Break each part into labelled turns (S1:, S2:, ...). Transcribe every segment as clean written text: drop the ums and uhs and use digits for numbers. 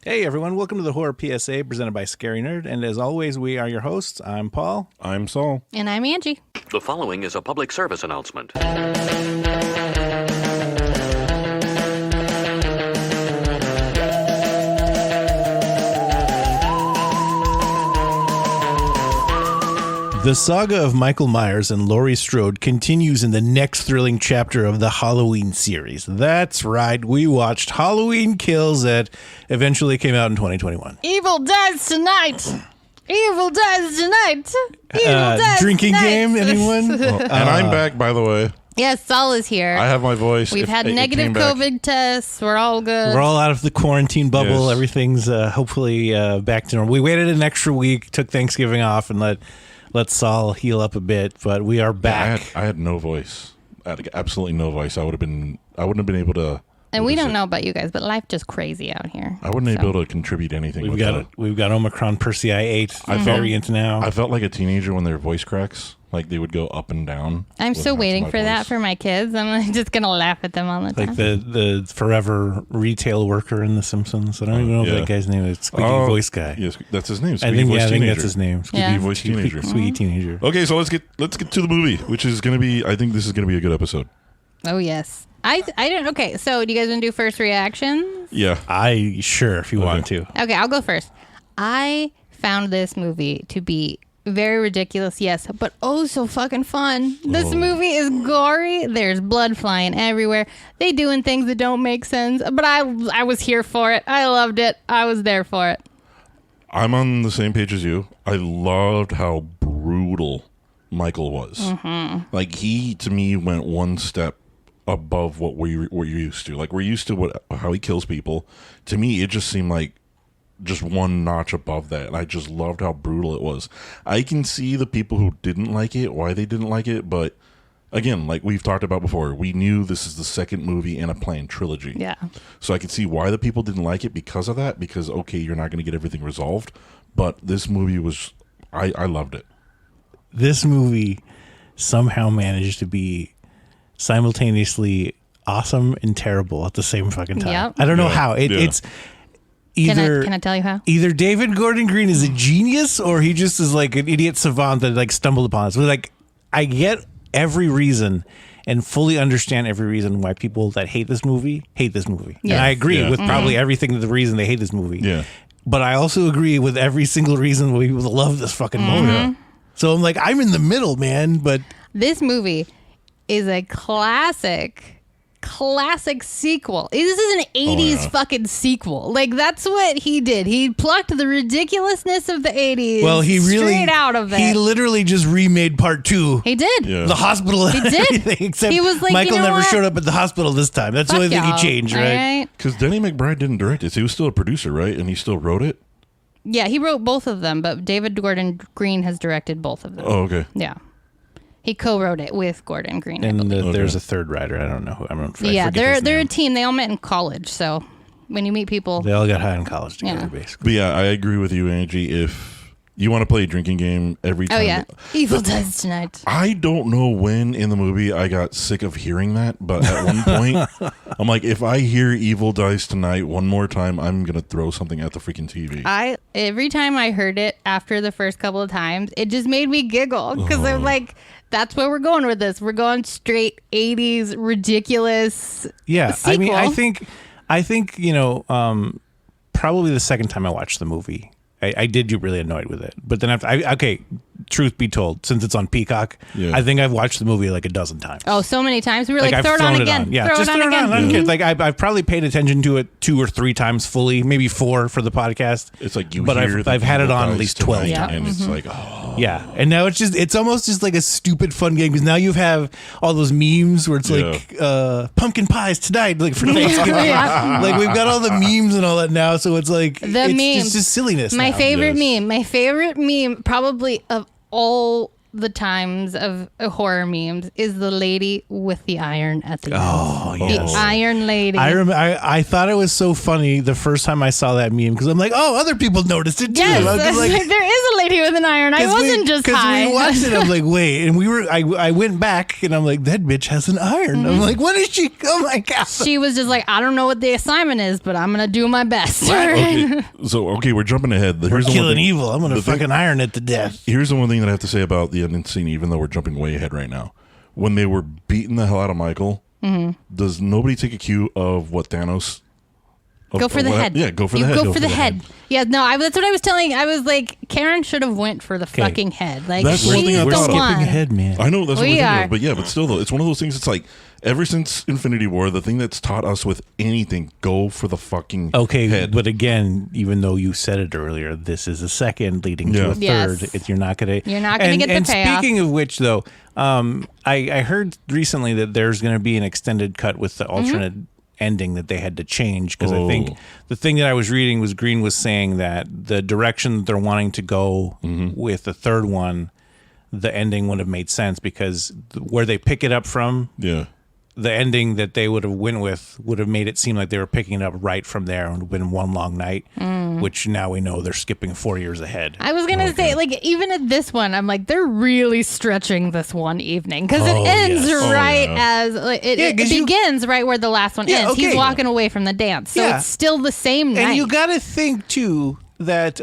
S1: Hey everyone, welcome to the Horror PSA presented by Scary Nerd, and as always, we are your hosts. I'm Paul.
S2: I'm Saul.
S3: And I'm Angie.
S4: The following is a public service announcement.
S1: The saga of Michael Myers and Laurie Strode continues in the next thrilling chapter of the Halloween series. That's right, we watched Halloween Kills that eventually came out in 2021.
S3: Evil dies tonight. Evil dies tonight. Evil dies
S1: drinking
S3: tonight.
S1: game, anyone?
S2: And I'm back, by the way.
S3: Yes, Saul is here.
S2: I have my voice.
S3: We've had negative COVID tests. We're all good.
S1: We're all out of the quarantine bubble.
S2: Yes.
S1: Everything's hopefully back to normal. We waited an extra week, took Thanksgiving off, and let Saul heal up a bit, but we are back.
S2: I had no voice. I had absolutely no voice. I wouldn't have been able to.
S3: And we don't know about you guys, but life just crazy out here.
S2: I wouldn't be able to contribute anything.
S1: We've got Omicron Persei 8 variant now.
S2: I felt like a teenager when their voice cracks, like they would go up and down.
S3: I'm still waiting for that for my kids. I'm just gonna laugh at them all the time.
S1: Like the forever retail worker in The Simpsons. I don't even know what that guy's name is. Squeaky voice guy.
S2: Yes, that's his name.
S1: I think that's his name.
S2: Squeaky voice teenager.
S1: Squeaky teenager.
S2: Okay, so let's get to the movie, which is gonna be. I think this is gonna be a good episode.
S3: Oh yes. I don't. Okay, so do you guys want to do first reactions?
S2: Yeah.
S1: If you want to.
S3: Okay, I'll go first. I found this movie to be very ridiculous, yes, but oh so fucking fun. This movie is gory. There's blood flying everywhere. They doing things that don't make sense, but I was here for it. I loved it. I was there for it.
S2: I'm on the same page as you. I loved how brutal Michael was.
S3: Mm-hmm.
S2: Like, he, to me, went one step above what we're used to. Like, we're used to how he kills people. To me, it just seemed like just one notch above that, and I just loved how brutal it was. I can see the people who didn't like it, why they didn't like it, but again, like we've talked about before, we knew this is the second movie in a planned trilogy.
S3: Yeah.
S2: So I can see why the people didn't like it because of that, because, okay, you're not going to get everything resolved, but this movie was, I loved it.
S1: This movie somehow managed to be simultaneously awesome and terrible at the same fucking time.
S3: Yep.
S1: I don't know how. It's either...
S3: Can I tell you how?
S1: Either David Gordon Green is a genius or he just is like an idiot savant that like stumbled upon us. But like, I get every reason and fully understand every reason why people that hate this movie.
S3: Yes.
S1: And I agree with probably everything the reason they hate this movie.
S2: Yeah.
S1: But I also agree with every single reason why people love this fucking movie. So I'm like, I'm in the middle, man. But
S3: this movie is a classic sequel. This is an 80s fucking sequel. Like, that's what he did. He plucked the ridiculousness of the 80s straight out of it.
S1: He literally just remade part 2.
S3: He did.
S2: Yeah.
S1: The hospital.
S3: He did.
S1: Except
S3: He was like,
S1: Michael
S3: you know
S1: never
S3: what?
S1: showed up at the hospital this time. That's the only thing he changed, right?
S2: Because Denny McBride didn't direct it. So he was still a producer, right? And he still wrote it?
S3: Yeah, he wrote both of them, but David Gordon Green has directed both of them.
S2: Oh, okay.
S3: Yeah. He co-wrote it with Gordon Green.
S1: And there's a third writer. I don't know who.
S3: Yeah, they're a team. They all met in college. So when you meet people,
S1: they all got high in college together, basically.
S2: But yeah, I agree with you, Angie. If you want to play a drinking game every time.
S3: Oh yeah, Evil Dies Tonight.
S2: I don't know when in the movie I got sick of hearing that, but at one point, I'm like, if I hear Evil Dies Tonight one more time, I'm gonna throw something at the freaking TV.
S3: Every time I heard it after the first couple of times, it just made me giggle because I'm like, that's where we're going with this. We're going straight 80s ridiculous.
S1: Yeah,
S3: sequel.
S1: I mean, I think probably the second time I watched the movie, I did get really annoyed with it. But then okay, truth be told, since it's on Peacock, I think I've watched the movie like a dozen times.
S3: Oh, so many times. We were like
S1: I've
S3: throw it on
S1: thrown
S3: again.
S1: Yeah, just throw it on. I don't care. Like I've probably paid attention to it 2 or 3 times fully, maybe 4 for the podcast.
S2: It's like
S1: but I've had it on at least 12 times.
S2: And it's like, oh.
S1: Yeah, and now it's almost just like a stupid fun game because now you have all those memes where it's like pumpkin pies tonight, like for Thanksgiving. Like we've got all the memes and all that now, so it's like it's just silliness.
S3: My favorite meme probably of all the times of horror memes is the lady with the iron at the end.
S1: Oh, yes.
S3: The Iron Lady.
S1: I thought it was so funny the first time I saw that meme because I'm like, oh, other people noticed it too.
S3: Yes,
S1: I was like,
S3: there is a lady with an iron. I wasn't just high.
S1: Because we watched it, I was like, wait, and I went back and I'm like, that bitch has an iron. I'm like, what is she? Oh my god.
S3: She was just like, I don't know what the assignment is, but I'm gonna do my best.
S2: Okay, we're jumping ahead.
S1: We're killing evil. I'm gonna fucking iron it to death.
S2: Here's the one thing that I have to say about the ending scene, even though we're jumping way ahead right now. When they were beating the hell out of Michael, does nobody take a cue of what Thanos?
S3: Go for the head.
S2: Yeah, go for the head.
S3: Go for the head. Yeah, no, that's what I was telling. I was like, Karen should have went for the fucking head. Like,
S2: that's one thing I
S1: we're
S2: thought
S1: skipping
S2: of.
S1: ahead, man.
S2: I know that's what
S3: we
S2: we're
S3: are.
S2: thinking of, but yeah, but still though, it's one of those things. It's like ever since Infinity War, the thing that's taught us with anything, go for the fucking head.
S1: But again, even though you said it earlier, this is a second leading to a third.
S3: Yes.
S1: You're not gonna
S3: get the
S1: And
S3: payoff.
S1: speaking of which, though, I heard recently that there's going to be an extended cut with the alternate ending that they had to change because I think the thing that I was reading was Green was saying that the direction that they're wanting to go with the third one, the ending would have made sense because where they pick it up from, the ending that they would have went with would have made it seem like they were picking it up right from there and would have been one long night, which now we know they're skipping 4 years ahead.
S3: I was gonna say, like, even at this one, I'm like, they're really stretching this one evening because it ends as like, it begins right where the last one ends. He's walking away from the dance, so it's still the same night.
S1: And you got to think too that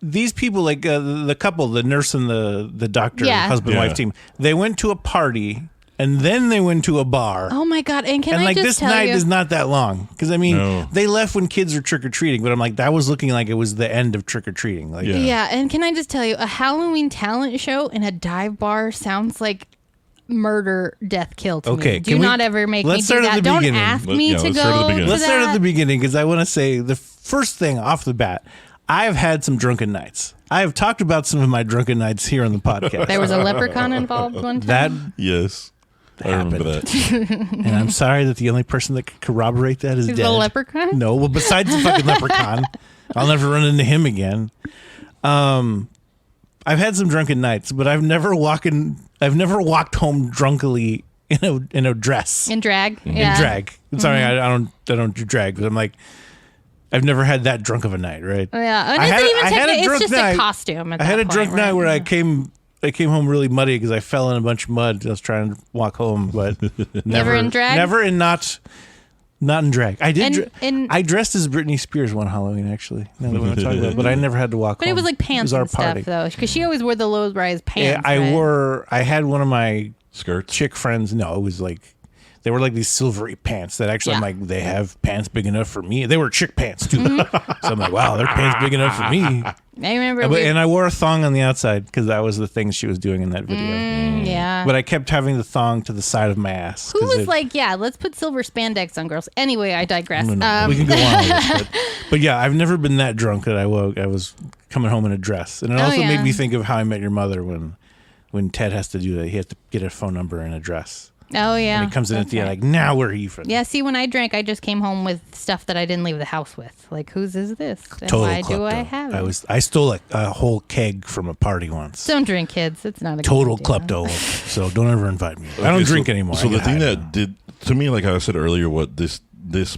S1: these people, like the couple, the nurse and the doctor, husband wife team, they went to a party. And then they went to a bar.
S3: Oh my god! And can I
S1: like
S3: just
S1: this
S3: tell
S1: night
S3: you,
S1: is not that long because I mean they left when kids are trick or treating, but I'm like that was looking like it was the end of trick or treating. Like
S3: yeah. And can I just tell you, a Halloween talent show in a dive bar sounds like murder, death, kill to me. Do not ever make me do that. Don't ask me to go.
S1: Let's start at the beginning because I want to say the first thing off the bat. I've had some drunken nights. I have talked about some of my drunken nights here on the podcast.
S3: There was a leprechaun involved one time.
S2: Yes. I remember that.
S1: And I'm sorry that the only person that could corroborate that is dead.
S3: The leprechaun?
S1: No, well, besides the fucking leprechaun, I'll never run into him again. I've had some drunken nights, but I've never walked home drunkily in a dress.
S3: In drag?
S1: In drag. Sorry, I don't do drag, but I'm like, I've never had that drunk of a night, right?
S3: Yeah. And it's just a costume.
S1: I had a drunk night where I came home really muddy because I fell in a bunch of mud. I was trying to walk home, but
S3: never in drag.
S1: Never in not in drag. I did. I dressed as Britney Spears one Halloween, actually. Now that we're talking about, but I never had to walk.
S3: But
S1: home.
S3: it was like pants and stuff, though, because she always wore the low-rise pants.
S1: Yeah, I had one of my
S2: skirts.
S1: Chick friends. No, it was like. They were like these silvery pants that actually, I'm like, they have pants big enough for me. They were chick pants, too. So I'm like, wow, they're pants big enough for me.
S3: I remember.
S1: And I wore a thong on the outside because that was the thing she was doing in that video.
S3: Yeah.
S1: But I kept having the thong to the side of my ass.
S3: Who was like, yeah, let's put silver spandex on girls. Anyway, I digress.
S1: No. We can go on with it. But yeah, I've never been that drunk that I was coming home in a dress. And it also made me think of How I Met Your Mother when Ted has to do that. He has to get a phone number and a dress.
S3: Oh, yeah.
S1: And he comes in at the end like, now where are you from?
S3: Yeah, see, when I drank, I just came home with stuff that I didn't leave the house with. Like, whose is this? And
S1: Total
S3: why
S1: klepto.
S3: do I have it?
S1: I stole a whole keg from a party once.
S3: Don't drink, kids. It's not a
S1: total
S3: good idea.
S1: klepto. So don't ever invite me. I don't drink anymore.
S2: So the thing that did to me, like I said earlier, what this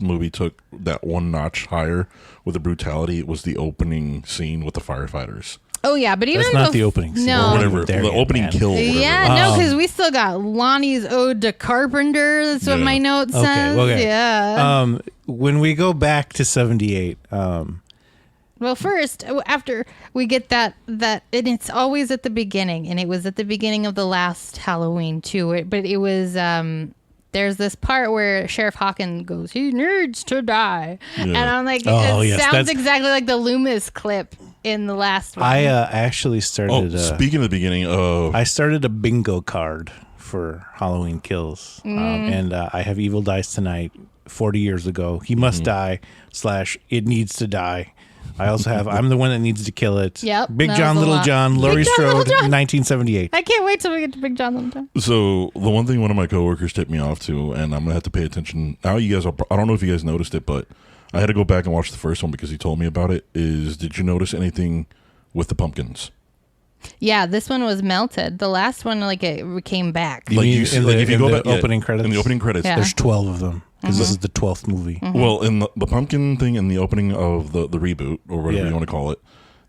S2: movie took that one notch higher with the brutality, it was the opening scene with the firefighters.
S3: Oh, yeah, but even
S1: that's not the opening scene.
S3: No.
S2: Or whatever. The opening kill. Whatever.
S3: Yeah, no, because we still got Lonnie's Ode to Carpenter. That's what my note says.
S1: Okay.
S3: Yeah.
S1: When we go back to 78.
S3: Well, first, after we get that, and it's always at the beginning, and it was at the beginning of the last Halloween, too. But it was... there's this part where Sheriff Hawkins goes, he needs to die. Yeah. And I'm like, it sounds exactly like the Loomis clip in the last one.
S1: I actually started...
S2: speaking of the beginning,
S1: I started a bingo card for Halloween Kills. And I have Evil Dies Tonight 40 years ago. He must die / it needs to die. I also have I'm the one that needs to kill it.
S3: Yep.
S1: Big John, Little John, Laurie Strode, 1978.
S3: I can't wait till we get to Big John, Little John.
S2: So the one thing one of my coworkers tipped me off to, and I'm gonna have to pay attention now. You guys, I don't know if you guys noticed it, but I had to go back and watch the first one because he told me about it. Did you notice anything with the pumpkins?
S3: Yeah, this one was melted. The last one, like, it came back.
S1: You mean
S2: see,
S1: in
S2: like
S1: the-
S2: if you
S1: in
S2: go
S1: the
S2: back yeah,
S1: opening credits?
S2: in the opening credits,
S3: Yeah.
S1: There's 12 of them because this is the 12th movie.
S2: well, in the pumpkin thing in the opening of the reboot or whatever
S1: Yeah.
S2: you want to call it,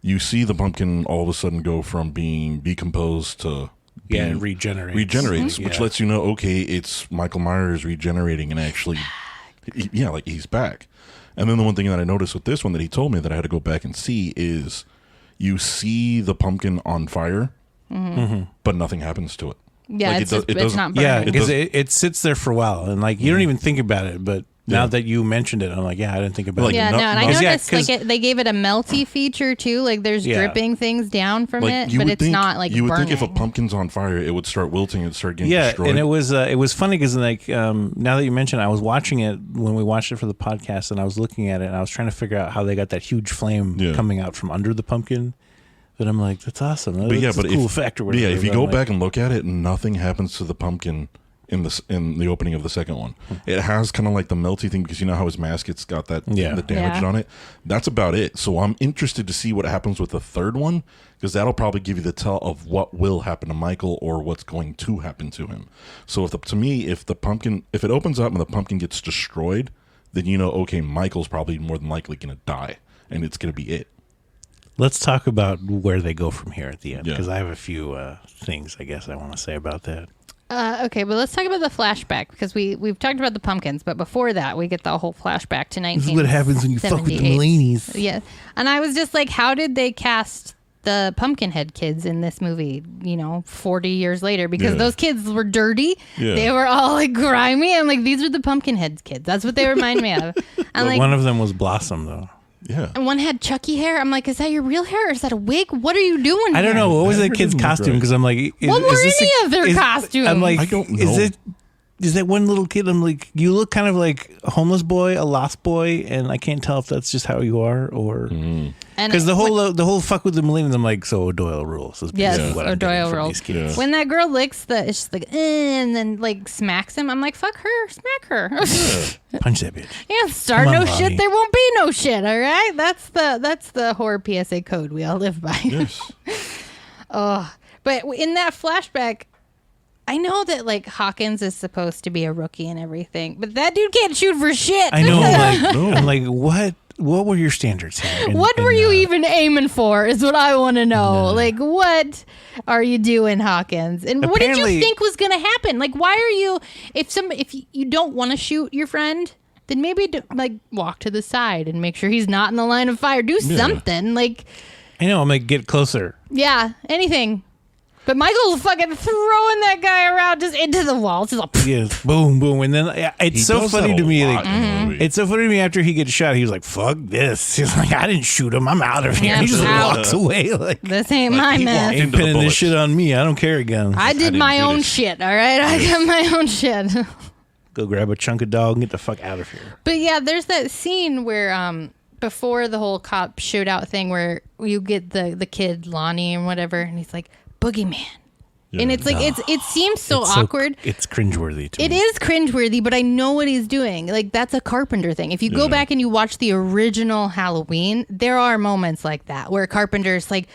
S2: you see the pumpkin all of a sudden go from being decomposed to
S1: Yeah,
S2: being
S1: it regenerates.
S2: regenerates, which
S1: Yeah.
S2: lets you know, okay, it's Michael Myers regenerating and actually, yeah, like he's back. And then the one thing that I noticed with this one that he told me that I had to go back and see is you see the pumpkin on fire, but nothing happens to it.
S3: Yeah,
S2: Like,
S3: it's,
S2: it
S3: just,
S2: doesn't-
S3: it's not burning.
S1: Yeah,
S2: It
S1: because
S2: does-
S1: it sits there for a while, and like you don't even think about it. But now
S2: Yeah.
S1: that you mentioned it, I'm like, yeah, I didn't think about
S2: Like,
S1: it.
S3: Yeah,
S2: no-
S3: no, and I
S2: no-
S1: 'Cause, yeah,
S3: noticed
S1: 'cause-
S3: like they gave it a melty feature too. Like there's
S1: Yeah.
S3: dripping things down from
S2: Like
S3: it,
S2: you
S3: but
S2: would
S3: it's
S2: think,
S3: not like
S2: you would
S3: burning.
S2: think if a pumpkin's on fire, it would start wilting and start getting
S1: Yeah,
S2: destroyed.
S1: and it was funny because like now that you mentioned, I was watching it when we watched it for the podcast, and I was looking at it, and I was trying to figure out how they got that huge flame
S2: Yeah.
S1: coming out from under the pumpkin. But I'm like, that's awesome.
S2: But yeah,
S1: That's
S2: but
S1: a cool
S2: if,
S1: effect or whatever.
S2: yeah, if you
S1: But
S2: go
S1: I'm like,
S2: back and look at it, nothing happens to the pumpkin in the opening of the second one. It has kind of like the melty thing because you know how his mask it's got that
S1: Yeah.
S2: the damage
S3: Yeah.
S2: on it. That's about it. So I'm interested to see what happens with the third one because that'll probably give you the tell of what will happen to Michael or what's going to happen to him. So if it opens up and the pumpkin gets destroyed, then you know, okay, Michael's probably more than likely going to die, and it's going to be it.
S1: let's talk about where they go from here at the end
S2: Yeah.
S1: because I have a few things I guess I want to say about that.
S3: Okay, but let's talk about the flashback because we've talked about the pumpkins, but before that, we get the whole flashback to 1978.
S1: This is what happens when you fuck with the Mulaney's.
S3: Yeah, and I was just like, how did they cast the Pumpkinhead kids in this movie? 40 years later, because
S2: Yeah.
S3: those kids were dirty.
S2: Yeah.
S3: They were all like grimy. I'm like, these are the Pumpkinhead kids. That's what they remind me of. I'm
S1: But
S3: like,
S1: one of them was Blossom though.
S2: Yeah.
S3: and one had Chucky hair. I'm like, is that your real hair or is that a wig? What are you doing?
S1: I don't
S3: here?
S1: know what was that
S2: That
S1: kid's
S2: doesn't look
S1: costume
S2: right.
S1: because I'm like,
S3: What were any of their costumes?
S1: I'm like,
S2: I don't
S1: is
S2: know.
S1: it? Is that one little kid? I'm like, you look kind of like a homeless boy, a lost boy, and I can't tell if that's just how you are or
S3: And
S1: because the whole fuck with the millennials. I'm like, so O'Doyle rules. Is
S3: Yes,
S1: basically what I'm
S3: O'Doyle
S1: getting from
S3: rules.
S1: these kids.
S2: Yeah.
S3: when that girl licks it's just like, and then like smacks him. I'm like, fuck her, smack her.
S1: Punch that bitch.
S3: Yeah, start
S1: Come on,
S3: no
S1: Lonnie.
S3: shit. There won't be no shit. All right, that's the horror PSA code we all live by.
S2: Yes.
S3: But in that flashback, I know that like Hawkins is supposed to be a rookie and everything, but that dude can't shoot for shit.
S1: I know. I'm like, what? What were your standards here?
S3: What were you even aiming for? Is what I want to know. Like, what are you doing, Hawkins? And what did
S1: Apparently-
S3: you think was going to happen? Like, why are you? If you don't want to shoot your friend, then maybe like walk to the side and make sure he's not in the line of fire. Do something. Like,
S1: I know. I'm like, get closer.
S3: yeah, anything. But Michael's fucking throwing that guy around just into the wall. Just like,
S1: Yes, boom, boom, and then it's
S2: He
S1: so
S2: does
S1: funny
S2: that
S1: to
S2: a
S1: me.
S2: lot
S1: Like,
S2: in the movie.
S1: it's so funny to me after he gets shot. He was like, "Fuck this." He's like, "I didn't shoot him. I'm out of here."
S3: Yeah,
S1: He just
S3: out.
S1: walks away. Like,
S3: this ain't
S2: Like,
S3: my
S2: he
S3: mess.
S2: walked
S1: ain't
S2: into the
S1: pinning this
S2: bullets.
S1: shit on me. I don't carry guns.
S3: I did
S2: didn't
S3: my
S2: do
S3: own
S2: this.
S3: shit, all right? I got my own shit.
S1: Go grab a chunk of dog and get the fuck out of here.
S3: But yeah, there's that scene where before the whole cop shootout thing where you get the kid Lonnie and whatever, and he's like, boogeyman. And it's like it seems so
S1: It's
S3: awkward.
S1: It's cringeworthy to
S3: It
S1: me.
S3: is cringeworthy, but I know what he's doing. Like, that's a Carpenter thing. If you go back and you watch the original Halloween, there are moments like that where Carpenter's like,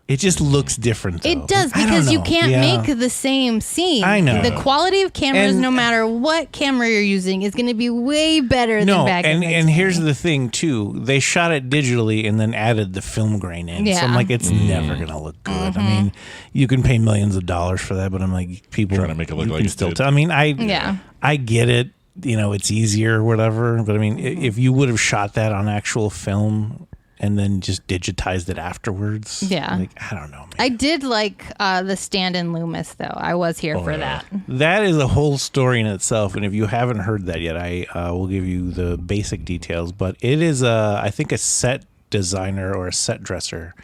S1: It just looks different. Though.
S3: it does,
S1: I don't
S3: because you
S1: know.
S3: can't
S1: Yeah.
S3: make the same scene.
S1: I know.
S3: The quality of cameras,
S1: And-
S3: no matter what camera you're using, is going to be way better
S1: No,
S3: than back in
S1: and
S3: the
S1: and
S3: day.
S1: here's the thing too. They shot it digitally and then added the film grain in. So I'm
S3: Yeah.
S1: like, it's never gonna look good. I mean, you can pay millions of dollars for that, but I'm like, people
S2: Trying to make it look
S1: you
S2: like
S1: can
S2: it
S1: still
S2: did.
S1: tell. I mean,
S3: Yeah.
S1: I get it. You know, it's easier or whatever. But I mean, if you would have shot that on actual film and then just digitized it afterwards,
S3: Yeah.
S1: like, I don't know, man.
S3: I did like the stand-in Loomis, though. I was here for that.
S1: That is a whole story in itself, and if you haven't heard that yet, I will give you the basic details. But it is, I think, a set designer or a set dresser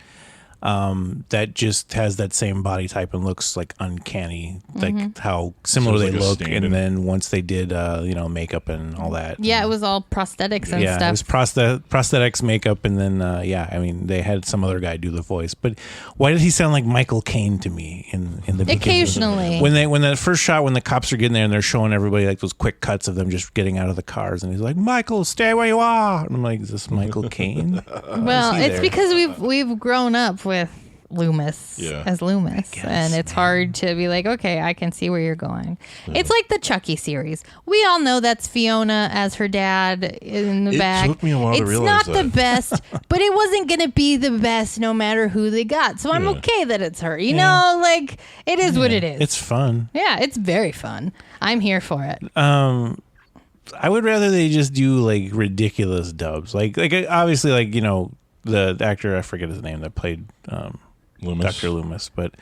S1: that just has that same body type and looks like uncanny, like how similar
S2: So it's
S1: they
S2: like a
S1: look.
S2: stand-in.
S1: And then once they did, makeup and all that,
S3: Yeah, it was all prosthetics and
S1: yeah,
S3: stuff.
S1: it was prosthetics, makeup, and then I mean, they had some other guy do the voice. But why did he sound like Michael Caine to me in the beginning?
S3: Occasionally.
S1: When that first shot, when the cops are getting there and they're showing everybody like those quick cuts of them just getting out of the cars, and he's like, "Michael, stay where you are," and I'm like, "Is this Michael Caine?"
S3: Well,
S1: he
S3: it's
S1: there?
S3: because we've grown up with Loomis
S2: Yeah.
S3: as Loomis, and it's hard to be like, okay, I can see where you're going. It's like the Chucky series. We all know that's Fiona as her dad in the back.
S2: It took me a while to
S3: It's
S2: realize
S3: not the
S2: that.
S3: best, but it wasn't going to be the best no matter who they got. So I'm okay that it's her. You know, like, it is what it is.
S1: It's fun.
S3: Yeah, it's very fun. I'm here for it.
S1: I would rather they just do like ridiculous dubs. Like obviously, like, you know, the actor, I forget his name, that played
S2: Loomis.
S1: Dr. Loomis, but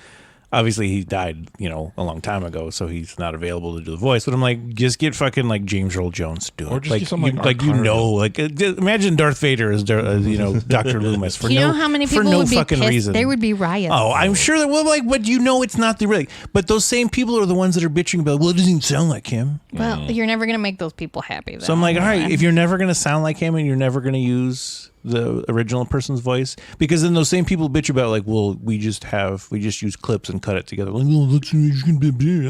S1: obviously he died, you know, a long time ago, so he's not available to do the voice. But I'm like, just get fucking like James Earl Jones to do it.
S2: Or just
S1: like,
S2: get someone
S1: you,
S2: like
S1: like, you
S2: Art
S1: know, like imagine Darth Vader as you know, Dr. Loomis for
S3: You
S1: no
S3: know how many
S1: for
S3: people
S1: no
S3: would be
S1: fucking
S3: pissed?
S1: reason.
S3: There would be riots.
S1: Oh, I'm sure that. Well, like, but you know, it's not the real. But those same people are the ones that are bitching about. Well, it doesn't even sound like him.
S3: Well, you're never going to make those people happy, though.
S1: So I'm like, all right, if you're never going to sound like him and you're never going to use the original person's voice, because then those same people bitch about like, well, we just use clips and cut it together. Like, oh,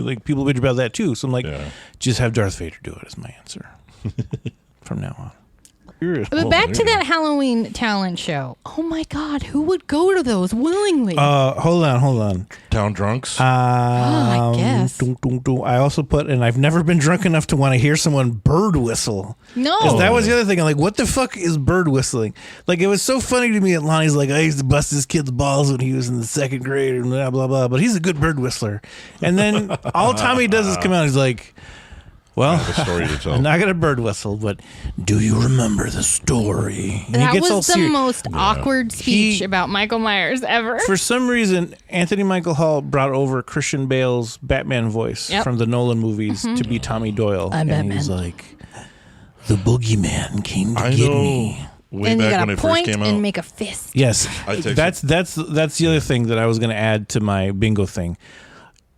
S1: like people bitch about that too. So I'm like, just have Darth Vader do it is my answer from now on.
S3: But back to that Halloween talent show. Oh my God, who would go to those willingly?
S1: Hold on.
S2: Town drunks.
S3: I guess.
S1: I also put, and I've never been drunk enough to want to hear someone bird whistle.
S3: No.
S1: 'Cause that was the other thing. I'm like, what the fuck is bird whistling? Like, it was so funny to me that Lonnie's like, I used to bust this kid's balls when he was in the second grade and blah, blah, blah. But he's a good bird whistler. And then all Tommy does is come out. He's like, well,
S2: I have a story to tell.
S1: I'm not going to bird whistle, but do you remember the story? And
S3: That
S1: he gets all
S3: was the
S1: serious.
S3: most awkward speech
S1: He-
S3: about Michael Myers ever.
S1: For some reason, Anthony Michael Hall brought over Christian Bale's Batman voice
S3: Yep.
S1: from the Nolan movies to be Tommy Doyle.
S3: I'm
S1: and he's
S3: Batman.
S1: like, the boogeyman came to
S2: I
S1: get
S2: know.
S1: me.
S2: Way
S3: and you
S2: back
S3: got
S2: when
S3: to
S2: it first
S3: point
S2: came out.
S3: and make a fist.
S1: Yes,
S2: I texted-
S1: that's the other thing that I was going to add to my bingo thing.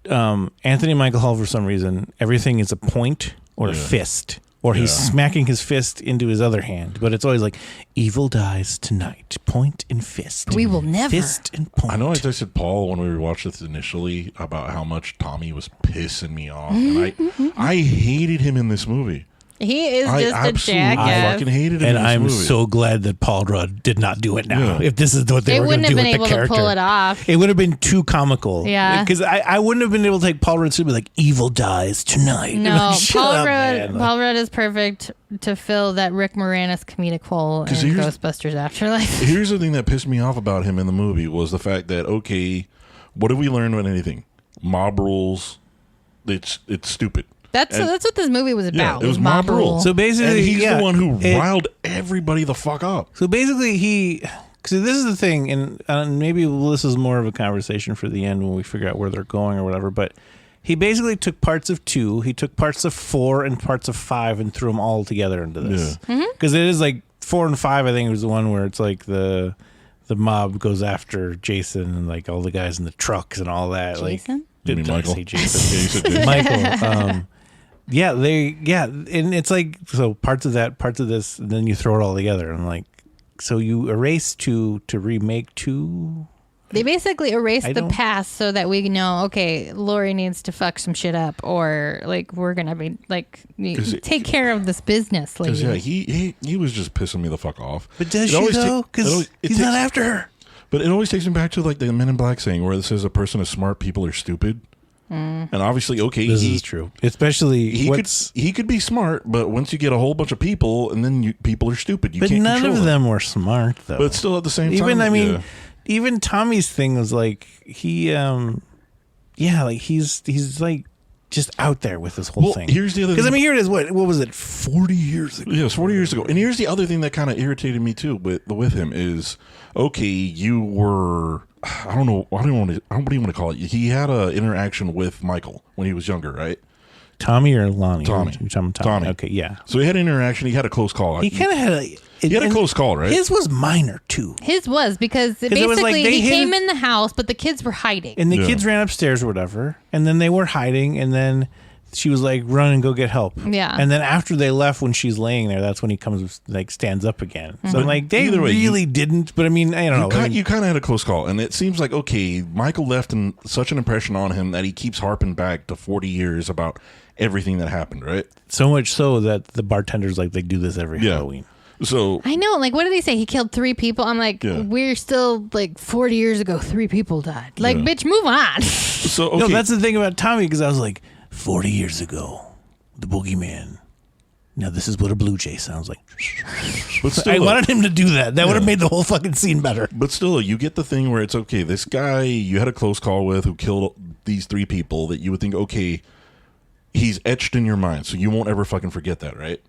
S1: Anthony Michael Hall, for some reason, everything is a point or a fist. Or he's smacking his fist into his other hand. But it's always like, evil dies tonight. Point and fist.
S3: We will never.
S1: Fist and point.
S2: I know I texted Paul when we watched this initially about how much Tommy was pissing me off. And I hated him in this movie.
S3: He is
S2: I
S3: just a
S2: absolutely
S3: jackass.
S2: fucking hated him
S1: And
S2: in this
S1: I'm
S2: movie.
S1: so glad that Paul Rudd did not do it now.
S2: Yeah.
S1: If this is what they
S3: They
S1: were going
S3: wouldn't
S1: to
S3: have
S1: do
S3: been
S1: with the
S3: able to
S1: character,
S3: pull it off.
S1: it would have been too comical.
S3: Yeah.
S1: because I wouldn't have been able to take Paul Rudd to be like, evil dies tonight.
S3: No,
S1: Like, shut
S3: Paul
S1: up,
S3: Rudd.
S1: man.
S3: Paul Rudd is perfect to fill that Rick Moranis comedic hole in
S2: 'Cause here's-
S3: Ghostbusters Afterlife.
S2: Here's the thing that pissed me off about him in the movie was the fact that, okay, what did we learn about anything? Mob rules. It's stupid.
S3: That's what this movie was about.
S2: Yeah, it was mob rule.
S1: So basically,
S2: And he's
S1: yeah,
S2: the one who
S1: it-
S2: riled everybody the fuck up.
S1: So basically, because this is the thing, and maybe this is more of a conversation for the end when we figure out where they're going or whatever. But he basically took parts of 2, he took parts of 4 and parts of 5, and threw them all together into this. Because it is like 4 and 5. I think was the one where it's like the mob goes after Jason and like all the guys in the trucks and all that.
S3: Jason?
S1: Like,
S2: You mean
S1: did I
S2: Michael?
S1: say Jason?
S2: Yeah, you said Jason.
S1: Michael. And it's like, so parts of that, parts of this, and then you throw it all together. And like, so you erase 2 to remake 2.
S3: They basically erased
S1: I
S3: the
S1: don't-
S3: past so that we know, okay, Lori needs to fuck some shit up, or like we're gonna be like take care of this business, lady.
S2: Because he was just pissing me the fuck off.
S1: But does
S2: It
S1: she
S2: always
S1: though?
S2: ta- it
S1: Because
S2: always- it
S1: he's
S2: takes-
S1: not after her.
S2: But it always takes me back to like the Men in Black saying where it says a person is smart, people are stupid. And obviously, okay,
S1: This is true. Especially
S2: he could be smart, but once you get a whole bunch of people, and then people are stupid. You
S1: but
S2: can't
S1: none
S2: control
S1: of them were smart though.
S2: But still, at the same time,
S1: even I mean,
S2: yeah.
S1: even Tommy's thing was like like he's like just out there with this whole
S2: Well,
S1: thing.
S2: here's the other
S1: because I
S2: thing-
S1: mean, here it is. What was it? 40 years ago.
S2: Yeah, it's 40 years ago. And here's the other thing that kind of irritated me too with him is, okay, you were, I don't know, what do you want to call it? He had a interaction with Michael when he was younger, right?
S1: Tommy or Lonnie?
S2: Tommy.
S1: You're talking
S2: Tommy.
S1: Okay, yeah.
S2: So he had an interaction. He had a close call.
S1: He kind of had a.
S2: He had a close call, right?
S1: His was minor too.
S3: His was because
S1: it was
S3: basically
S1: like they
S3: he
S1: hid-
S3: came in the house, but the kids were hiding.
S1: And the
S2: Yeah.
S1: kids ran upstairs or whatever, and then they were hiding, and then she was like, "Run and go get help."
S3: Yeah.
S1: And then after they left, when she's laying there, that's when he comes, like, stands up again. So I'm like, they
S2: either way,
S1: really didn't. But I mean, I don't know. I mean,
S2: You kind of had a close call, and it seems like, okay, Michael left such an impression on him that he keeps harping back to 40 years about everything that happened, right?
S1: so much so that the bartenders like they do this every
S2: Yeah.
S1: Halloween.
S2: So
S3: I know, like, what did they say? He killed 3 people. I'm like,
S2: Yeah.
S3: we're still like 40 years ago, 3 people died. Like,
S2: Yeah.
S3: bitch, move on.
S2: so okay.
S1: No, that's the thing about Tommy, because I was like, 40 years ago, the boogeyman. Now this is what a blue jay sounds like.
S2: but still,
S1: I wanted him to do that. That would have
S2: Yeah.
S1: made the whole fucking scene better.
S2: But still, you get the thing where it's okay. This guy you had a close call with who killed these 3 people that you would think, okay, he's etched in your mind, so you won't ever fucking forget that, right?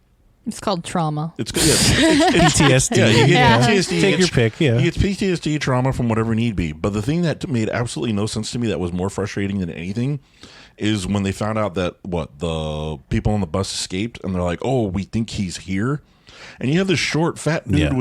S3: It's called trauma.
S2: It's good. Yeah,
S1: PTSD.
S2: yeah, you get
S3: Yeah.
S2: PTSD.
S1: Take your pick, yeah.
S2: He gets PTSD trauma from whatever need be. But the thing that made absolutely no sense to me, that was more frustrating than anything, is when they found out that the people on the bus escaped, and they're like, "Oh, we think he's here," and you have this short, fat dude
S1: Yeah.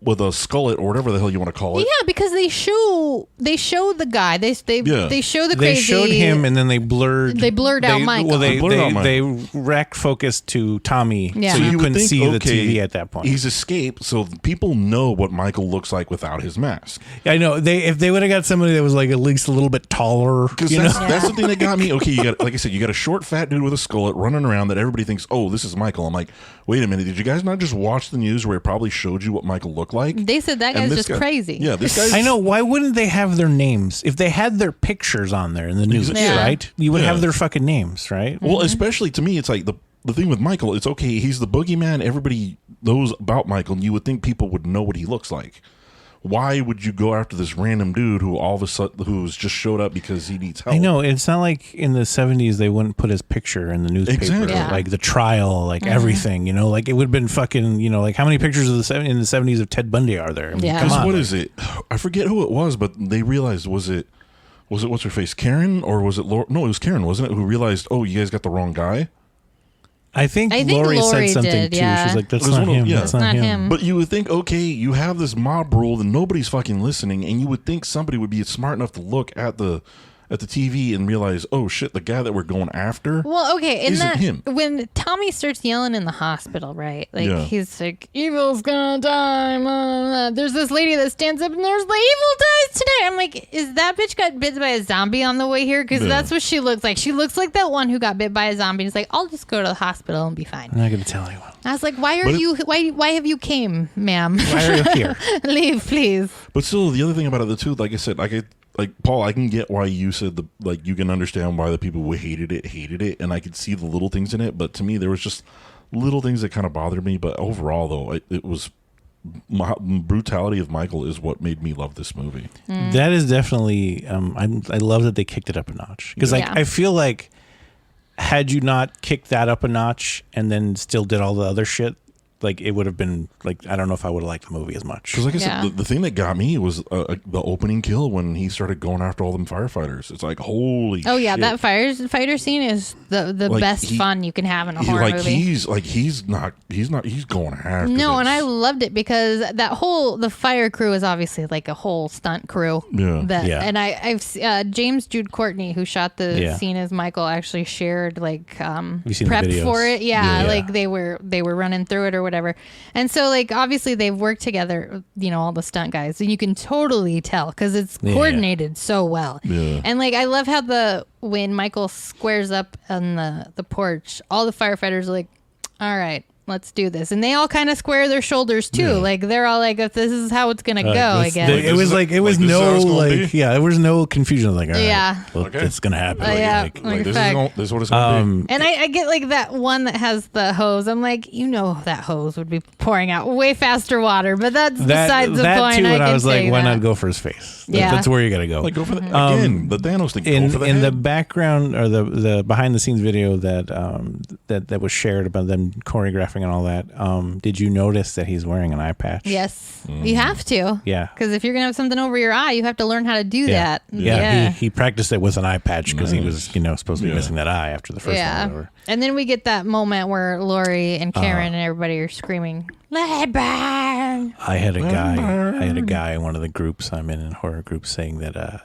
S2: with a skullet or whatever the hell you want to call it.
S3: Yeah, because they show the guy. They
S2: Yeah.
S3: show the
S1: They
S3: crazy.
S1: showed him, and then they blurred.
S3: They blurred out Michael.
S1: Well,
S2: They blurred out
S1: they
S2: Michael.
S1: rack focused to Tommy,
S3: Yeah.
S1: so
S3: So
S1: you
S2: would
S1: couldn't
S2: think,
S1: see the
S2: okay,
S1: TV at that point.
S2: He's escaped, so people know what Michael looks like without his mask.
S1: I know if they would have got somebody that was like at least a little bit taller,
S2: Because
S1: you know.
S2: that's the thing that got me. Okay, you got, like I said, you got a short, fat dude with a skullet running around that everybody thinks, oh, this is Michael. I'm like, wait a minute, did you guys not just watch the news where it probably showed you what Michael looked like?
S3: They said that
S2: And
S3: guy's
S2: this
S3: just
S2: guy-
S3: crazy.
S2: Yeah, this guy's.
S1: I know. Why wouldn't they have their names? If they had their pictures on there in the news,
S3: Yeah.
S1: right? You would
S2: Yeah.
S1: have their fucking names, right?
S2: Well, especially to me, it's like the thing with Michael. It's okay. He's the boogeyman. Everybody knows about Michael. And you would think people would know what he looks like. Why would you go after this random dude who all of a sudden who's just showed up because he needs help?
S1: I know. It's not like in the 70s they wouldn't put his picture in the newspaper,
S2: Exactly.
S3: Yeah.
S1: like the trial, like everything, you know, like it would have been fucking, you know, like how many pictures of in the 70s of Ted Bundy are there? I mean,
S3: Yeah.
S1: come
S2: Because
S1: on.
S2: what is it? I forget who it was, but they realized was it what's her face, Karen, or was it Laura? No, it was Karen, wasn't it? Who realized, oh, you guys got the wrong guy.
S1: I think
S3: I think
S1: Lori
S3: Lori
S1: said something
S3: did,
S1: too.
S3: yeah.
S1: She's like, that's
S2: It was
S1: not
S2: one of-
S1: him.
S2: yeah.
S1: That's
S2: It's
S1: not
S3: not
S1: him.
S3: him.
S2: But you would think, okay, you have this mob rule and nobody's fucking listening, and you would think somebody would be smart enough to look at the TV and realize, oh shit, the guy that we're going after.
S3: Well, okay, in
S2: Isn't
S3: that
S2: him.
S3: when Tommy starts yelling in the hospital, right? Like
S2: Yeah.
S3: he's like, "Evil's gonna die." Blah, blah, blah. There's this lady that stands up and there's like, "Evil dies tonight." I'm like, is that bitch got bit by a zombie on the way here? Because
S2: Yeah.
S3: that's what she looks like. She looks like that one who got bit by a zombie. He's like, "I'll just go to the hospital and be fine."
S1: I'm not going to tell anyone.
S3: I was like, "Why are
S2: But it-
S3: you? Why have you came, ma'am?
S1: Why are you here?
S3: Leave, please."
S2: But still, the other thing about it too, like I said, like Paul, I can get why you said you can understand why the people who hated it, and I could see the little things in it. But to me, there was just little things that kind of bothered me. But overall, though, it was brutality of Michael is what made me love this movie.
S1: That is definitely. I love that they kicked it up a notch because
S3: Yeah.
S1: I feel like had you not kicked that up a notch and then still did all the other shit, like it would have been like I don't know if I would have liked the movie as much.
S2: Because, like I
S3: Yeah.
S2: said, the thing that got me was the opening kill when he started going after all them firefighters. It's like, holy
S3: Oh yeah,
S2: shit.
S3: that fighter scene is the
S2: Like,
S3: best
S2: he-
S3: fun you can have in a horror movie.
S2: he's going after
S3: No, and
S2: this.
S3: I loved it because the fire crew is obviously like a whole stunt crew.
S2: Yeah.
S1: Yeah.
S3: And I've James Jude Courtney, who shot the
S1: Yeah.
S3: scene as Michael, actually shared like
S1: You seen the
S3: prep
S1: videos?
S3: for it. Yeah,
S1: Yeah.
S3: like they were running through it or whatever. And so like obviously they've worked together, you know, all the stunt guys, and you can totally tell because it's
S1: Yeah.
S3: coordinated so well.
S2: Yeah.
S3: And like I love how when Michael squares up on the porch, all the firefighters are like, all right, let's do this. And they all kind of square their shoulders too.
S2: Yeah.
S3: Like they're all like, if this is how it's going to go, I
S1: That's-
S3: guess.
S1: It
S2: This
S1: was
S2: is-
S1: like it was
S2: like, this is how
S1: no
S2: it's gonna
S1: like
S2: be?
S1: yeah, there was no confusion. Like all right,
S3: Yeah.
S1: well,
S2: Okay.
S1: it's gonna happen.
S3: Yeah.
S1: Like,
S3: Like,
S2: this
S3: fact.
S2: is what it's going to be.
S3: And I get like that one that has the hose. I'm like, you know, that hose would be pouring out way faster water, but that's besides the
S1: that
S3: point.
S1: too, and I
S3: can
S1: was like,
S3: say
S1: why
S3: that.
S1: not go for his face?
S3: Yeah.
S1: That's where you gotta go.
S2: Like, go for the again, the Thanos thing. Go for the
S1: in the
S2: head.
S1: background or the behind the scenes video that that was shared about them choreographing and all that, did you notice that he's wearing an eye patch?
S3: Yes, you have to.
S1: Yeah.
S3: Because if you're gonna have something over your eye, you have to learn how to do
S1: Yeah.
S3: that.
S1: Yeah, He practiced it with an eye patch because he
S2: Nice.
S1: was supposed to be
S2: Yeah.
S1: missing that eye after the first one. Or whatever.
S3: And then we get that moment where Lori and Karen and everybody are screaming, "Let it burn!"
S1: I had a guy in one of the groups I'm in horror groups saying that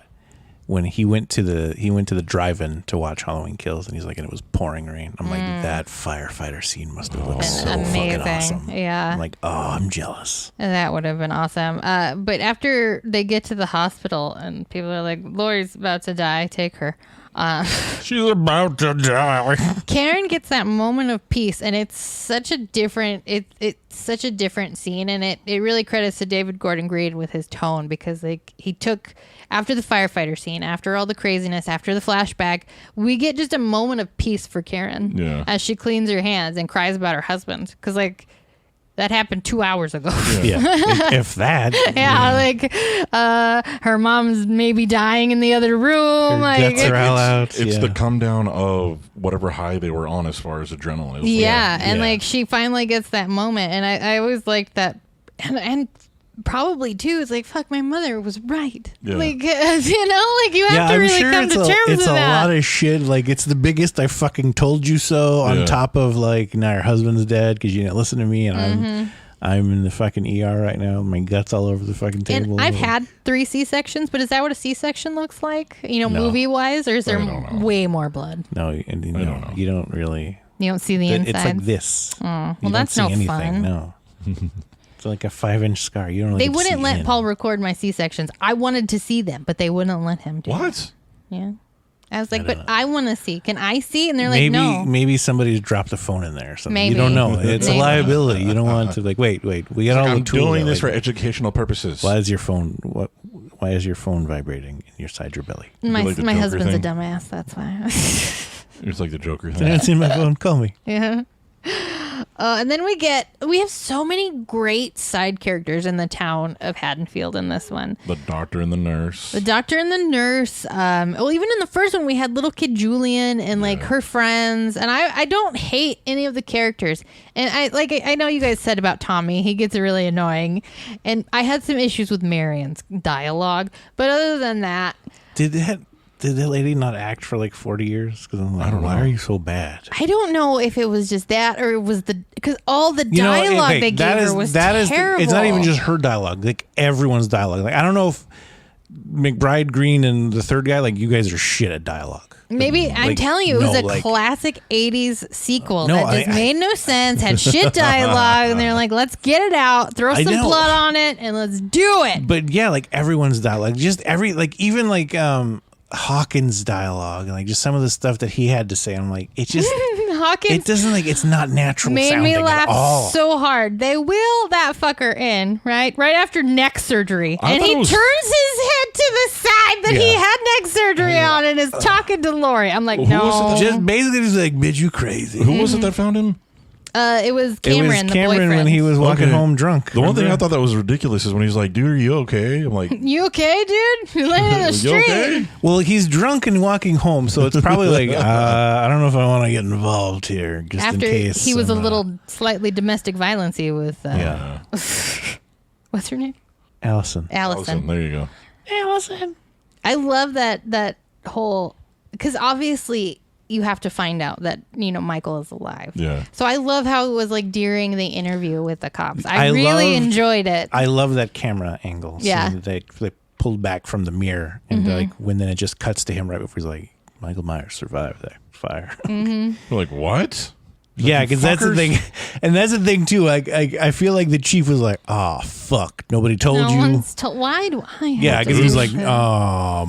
S1: when he went to the drive-in to watch Halloween Kills and he's like, and it was pouring rain. I'm like, that firefighter scene must have looked so
S3: Amazing.
S1: fucking awesome.
S3: Yeah.
S1: I'm like, oh, I'm jealous.
S3: That would have been awesome. But after they get to the hospital and people are like, "Lori's about to die, take her."
S2: She's about to die.
S3: Karen gets that moment of peace, and it's such a different it's such a different scene, and it really credits to David Gordon Green with his tone, because like he took, after the firefighter scene, after all the craziness, after the flashback, we get just a moment of peace for Karen as she cleans her hands and cries about her husband, because like that happened 2 hours ago.
S1: Yeah, if that.
S3: Yeah, like her mom's maybe dying in the other room.
S1: Her
S3: Like
S1: guts are all out.
S2: It's
S1: yeah.
S2: the come down of whatever high they were on as far as adrenaline.
S3: yeah, and
S1: yeah.
S3: like she finally gets that moment, and I always liked that, and probably too, it's like, fuck, my mother was right.
S2: Yeah.
S3: Like you know, like you have
S1: Yeah,
S3: to
S1: I'm
S3: really
S1: sure
S3: come to terms
S1: it's
S3: with
S1: a
S3: that.
S1: lot of shit. Like, it's the biggest I fucking told you so on
S2: Yeah.
S1: top of, like, now your husband's dead because you didn't listen to me, and I'm in the fucking ER right now. My gut's all over the fucking table.
S3: And I've had 3 C-sections, but is that what a C-section looks like? You know,
S1: No.
S3: movie-wise, or is there
S2: I don't know.
S3: way more blood?
S1: No, and you,
S2: don't know.
S1: you don't really.
S3: You don't see the inside.
S1: It's like this.
S3: well,
S1: You
S3: that's
S1: don't
S3: no
S1: see
S3: fun.
S1: anything. No. It's like a 5-inch scar. You don't really
S3: They
S1: get to
S3: wouldn't
S1: see
S3: let
S1: in.
S3: Paul record my C-sections. I wanted to see them, but they wouldn't let him do it.
S2: What?
S3: Yeah. I was like, but I want to see. Can I see? And they're like,
S1: Maybe
S3: no.
S1: somebody's dropped a phone in there or something.
S3: Maybe.
S1: You don't know. It's
S3: Maybe.
S1: a liability. You don't want to, like, wait. We got all
S2: I'm
S1: the tools.
S2: doing this
S1: like,
S2: for educational purposes.
S1: Why is your phone? Why is your phone vibrating inside your belly?
S3: My,
S2: like the
S3: my
S2: Joker
S3: husband's
S2: thing?
S3: a dumbass. That's why.
S2: It's like the Joker
S1: I
S2: thing.
S1: haven't seen my phone. Call me.
S3: Yeah. And then we have so many great side characters in the town of Haddonfield in this one.
S2: The doctor and the nurse.
S3: The doctor and the nurse. Well, even in the first one, we had little kid Julian and like her friends. And I don't hate any of the characters. And I know you guys said about Tommy, he gets really annoying. And I had some issues with Marion's dialogue. But other than that,
S1: Did that lady not act for like 40 years? Because I'm like,
S2: I don't
S1: why
S2: know.
S1: are you so bad?
S3: I don't know if it was just that or it was because all the
S1: You know,
S3: dialogue
S1: okay,
S3: they gave her was terrible.
S1: It's not even just her dialogue. Like everyone's dialogue. Like I don't know if McBride, Green, and the third guy, like you guys are shit at dialogue.
S3: Maybe I'm
S1: Like,
S3: telling you, it was
S1: no,
S3: a
S1: like-
S3: classic 80s sequel
S1: No,
S3: that just made no sense, had shit dialogue, and they're like, let's get it out, throw
S1: I
S3: some
S1: know.
S3: blood on it, and let's do it.
S1: But yeah, like everyone's dialogue, just even like Hawkins' dialogue, and like just some of the stuff that he had to say. I'm like, it just
S3: Hawkins
S1: it doesn't like it's not natural
S3: made
S1: sounding
S3: me laugh
S1: at all.
S3: so hard. They wheel that fucker in, right after neck surgery,
S2: I
S3: and
S2: thought
S3: he
S2: it was-
S3: turns his head to the side that he
S1: Yeah.
S3: had neck surgery on and is talking to Lori. I'm like,
S2: Who was
S3: no.
S2: it
S1: Just basically, he's like, bitch, you crazy.
S2: Who was it that found him?
S3: It was
S1: It
S3: Cameron,
S1: was
S3: the
S1: Cameron
S3: boyfriend.
S1: when he was walking
S2: Okay.
S1: home drunk.
S2: The one thing I
S1: Remember?
S2: thought that was ridiculous is when he's like, dude, are you okay? I'm like,
S3: You okay, dude? You're laying in the
S2: you
S3: street.
S2: okay?
S1: Well, he's drunk and walking home, so it's probably like I don't know if I want to get involved here, just
S3: After
S1: in case.
S3: he was a
S1: some,
S3: little slightly domestic violence-y with
S1: yeah,
S3: what's her name?
S1: Allison.
S3: Allison.
S2: There you go.
S1: Allison.
S3: I love that whole, because obviously you have to find out that Michael is alive.
S2: Yeah.
S3: So I love how it was like during the interview with the cops.
S1: I
S3: I really
S1: loved-
S3: enjoyed it.
S1: I love that camera angle.
S3: Yeah.
S1: So they pulled back from the mirror, and like when then it just cuts to him right before he's like, Michael Myers survived that fire.
S2: You're like, what?
S1: Yeah, because that's the
S2: Fuckers.
S1: thing, and that's the thing too. Like, I feel like the chief was like, "Oh fuck, nobody told
S3: No
S1: you."
S3: one's told. Why do I? Have
S1: Yeah,
S3: to
S1: because he was
S3: do
S1: like,
S3: this?
S1: "Oh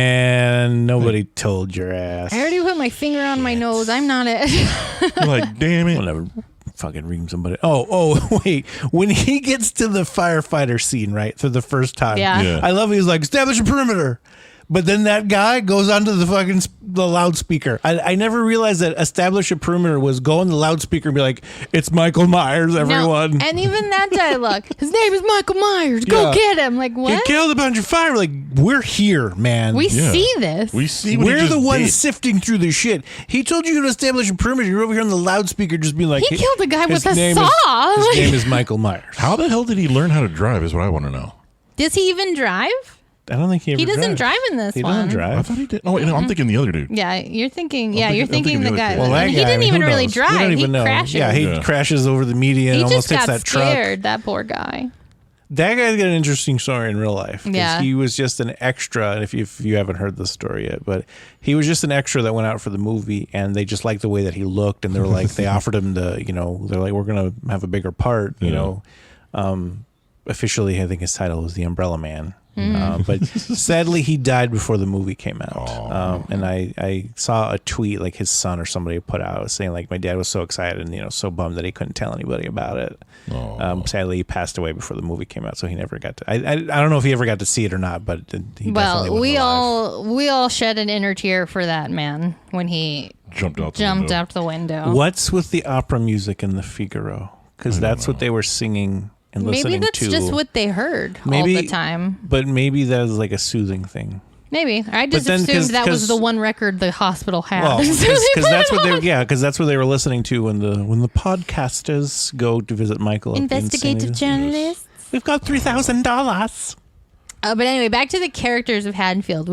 S1: man, nobody told your ass."
S3: I already put my finger on my nose. I'm not it.
S2: You're like, damn it.
S1: I'll never fucking ream somebody. Oh, wait. When he gets to the firefighter scene, right, for the first time,
S3: Yeah.
S1: I love he's like, establish a perimeter. But then that guy goes onto the fucking the loudspeaker. I never realized that establish a perimeter was go on the loudspeaker and be like, it's Michael Myers, everyone.
S3: No, and even that dialogue. His name is Michael Myers. Go
S1: Yeah.
S3: get him. Like
S1: He
S3: what?
S1: killed a bunch of fire. Like, we're here, man.
S3: We
S2: Yeah.
S3: see this.
S2: We see what
S1: We're
S2: he
S1: the
S2: just
S1: ones
S2: did.
S1: sifting through the shit. He told you to establish a perimeter. You're over here on the loudspeaker just being like,
S3: He killed a guy
S1: his
S3: with a
S1: name
S3: saw.
S1: His name is Michael Myers.
S2: How the hell did he learn how to drive is what I want to know.
S3: Does he even drive?
S1: I don't think he ever
S3: He doesn't
S1: drives.
S3: drive in this
S1: He
S3: one.
S1: doesn't
S2: I
S1: drive.
S2: thought he did. No, wait, no, I'm thinking the other dude.
S3: Yeah, you're thinking.
S2: I'm thinking
S3: the
S2: the
S3: guy.
S2: other
S1: Well, that
S3: he
S1: guy,
S3: didn't
S1: who
S3: even really
S1: knows?
S3: drive.
S1: We don't
S3: He
S1: even know.
S3: crashes.
S1: Yeah, he
S2: Yeah.
S1: crashes over the median.
S3: He
S1: Almost
S3: just
S1: hits
S3: got
S1: that truck.
S3: scared. That poor guy.
S1: That guy's got an interesting story in real life. 'Cause
S3: Yeah.
S1: he was just an extra. And if you haven't heard the story yet, but he was just an extra that went out for the movie, and they just liked the way that he looked, and they were like, they offered him the, they're like, we're gonna have a bigger part,
S2: Yeah.
S1: Officially, I think his title was the Umbrella Man. But sadly, he died before the movie came out. And I saw a tweet like his son or somebody put out saying like my dad was so excited and so bummed that he couldn't tell anybody about it. Sadly, he passed away before the movie came out, so he never got to. I don't know if he ever got to see it or not, but he definitely wasn't alive.
S3: we all shed an inner tear for that man when he
S2: jumped
S3: out the window.
S1: What's with the opera music in the Figaro? Because that's what they were singing. And
S3: Maybe that's
S1: to.
S3: just what they heard all the time.
S1: But maybe that was like a soothing thing.
S3: Maybe. I just assumed that was the one record the hospital had.
S1: Well, because that's what that's what they were listening to when the podcasters go to visit Michael.
S3: Investigative journalists.
S1: We've got $3,000.
S3: But anyway, back to the characters of Haddonfield.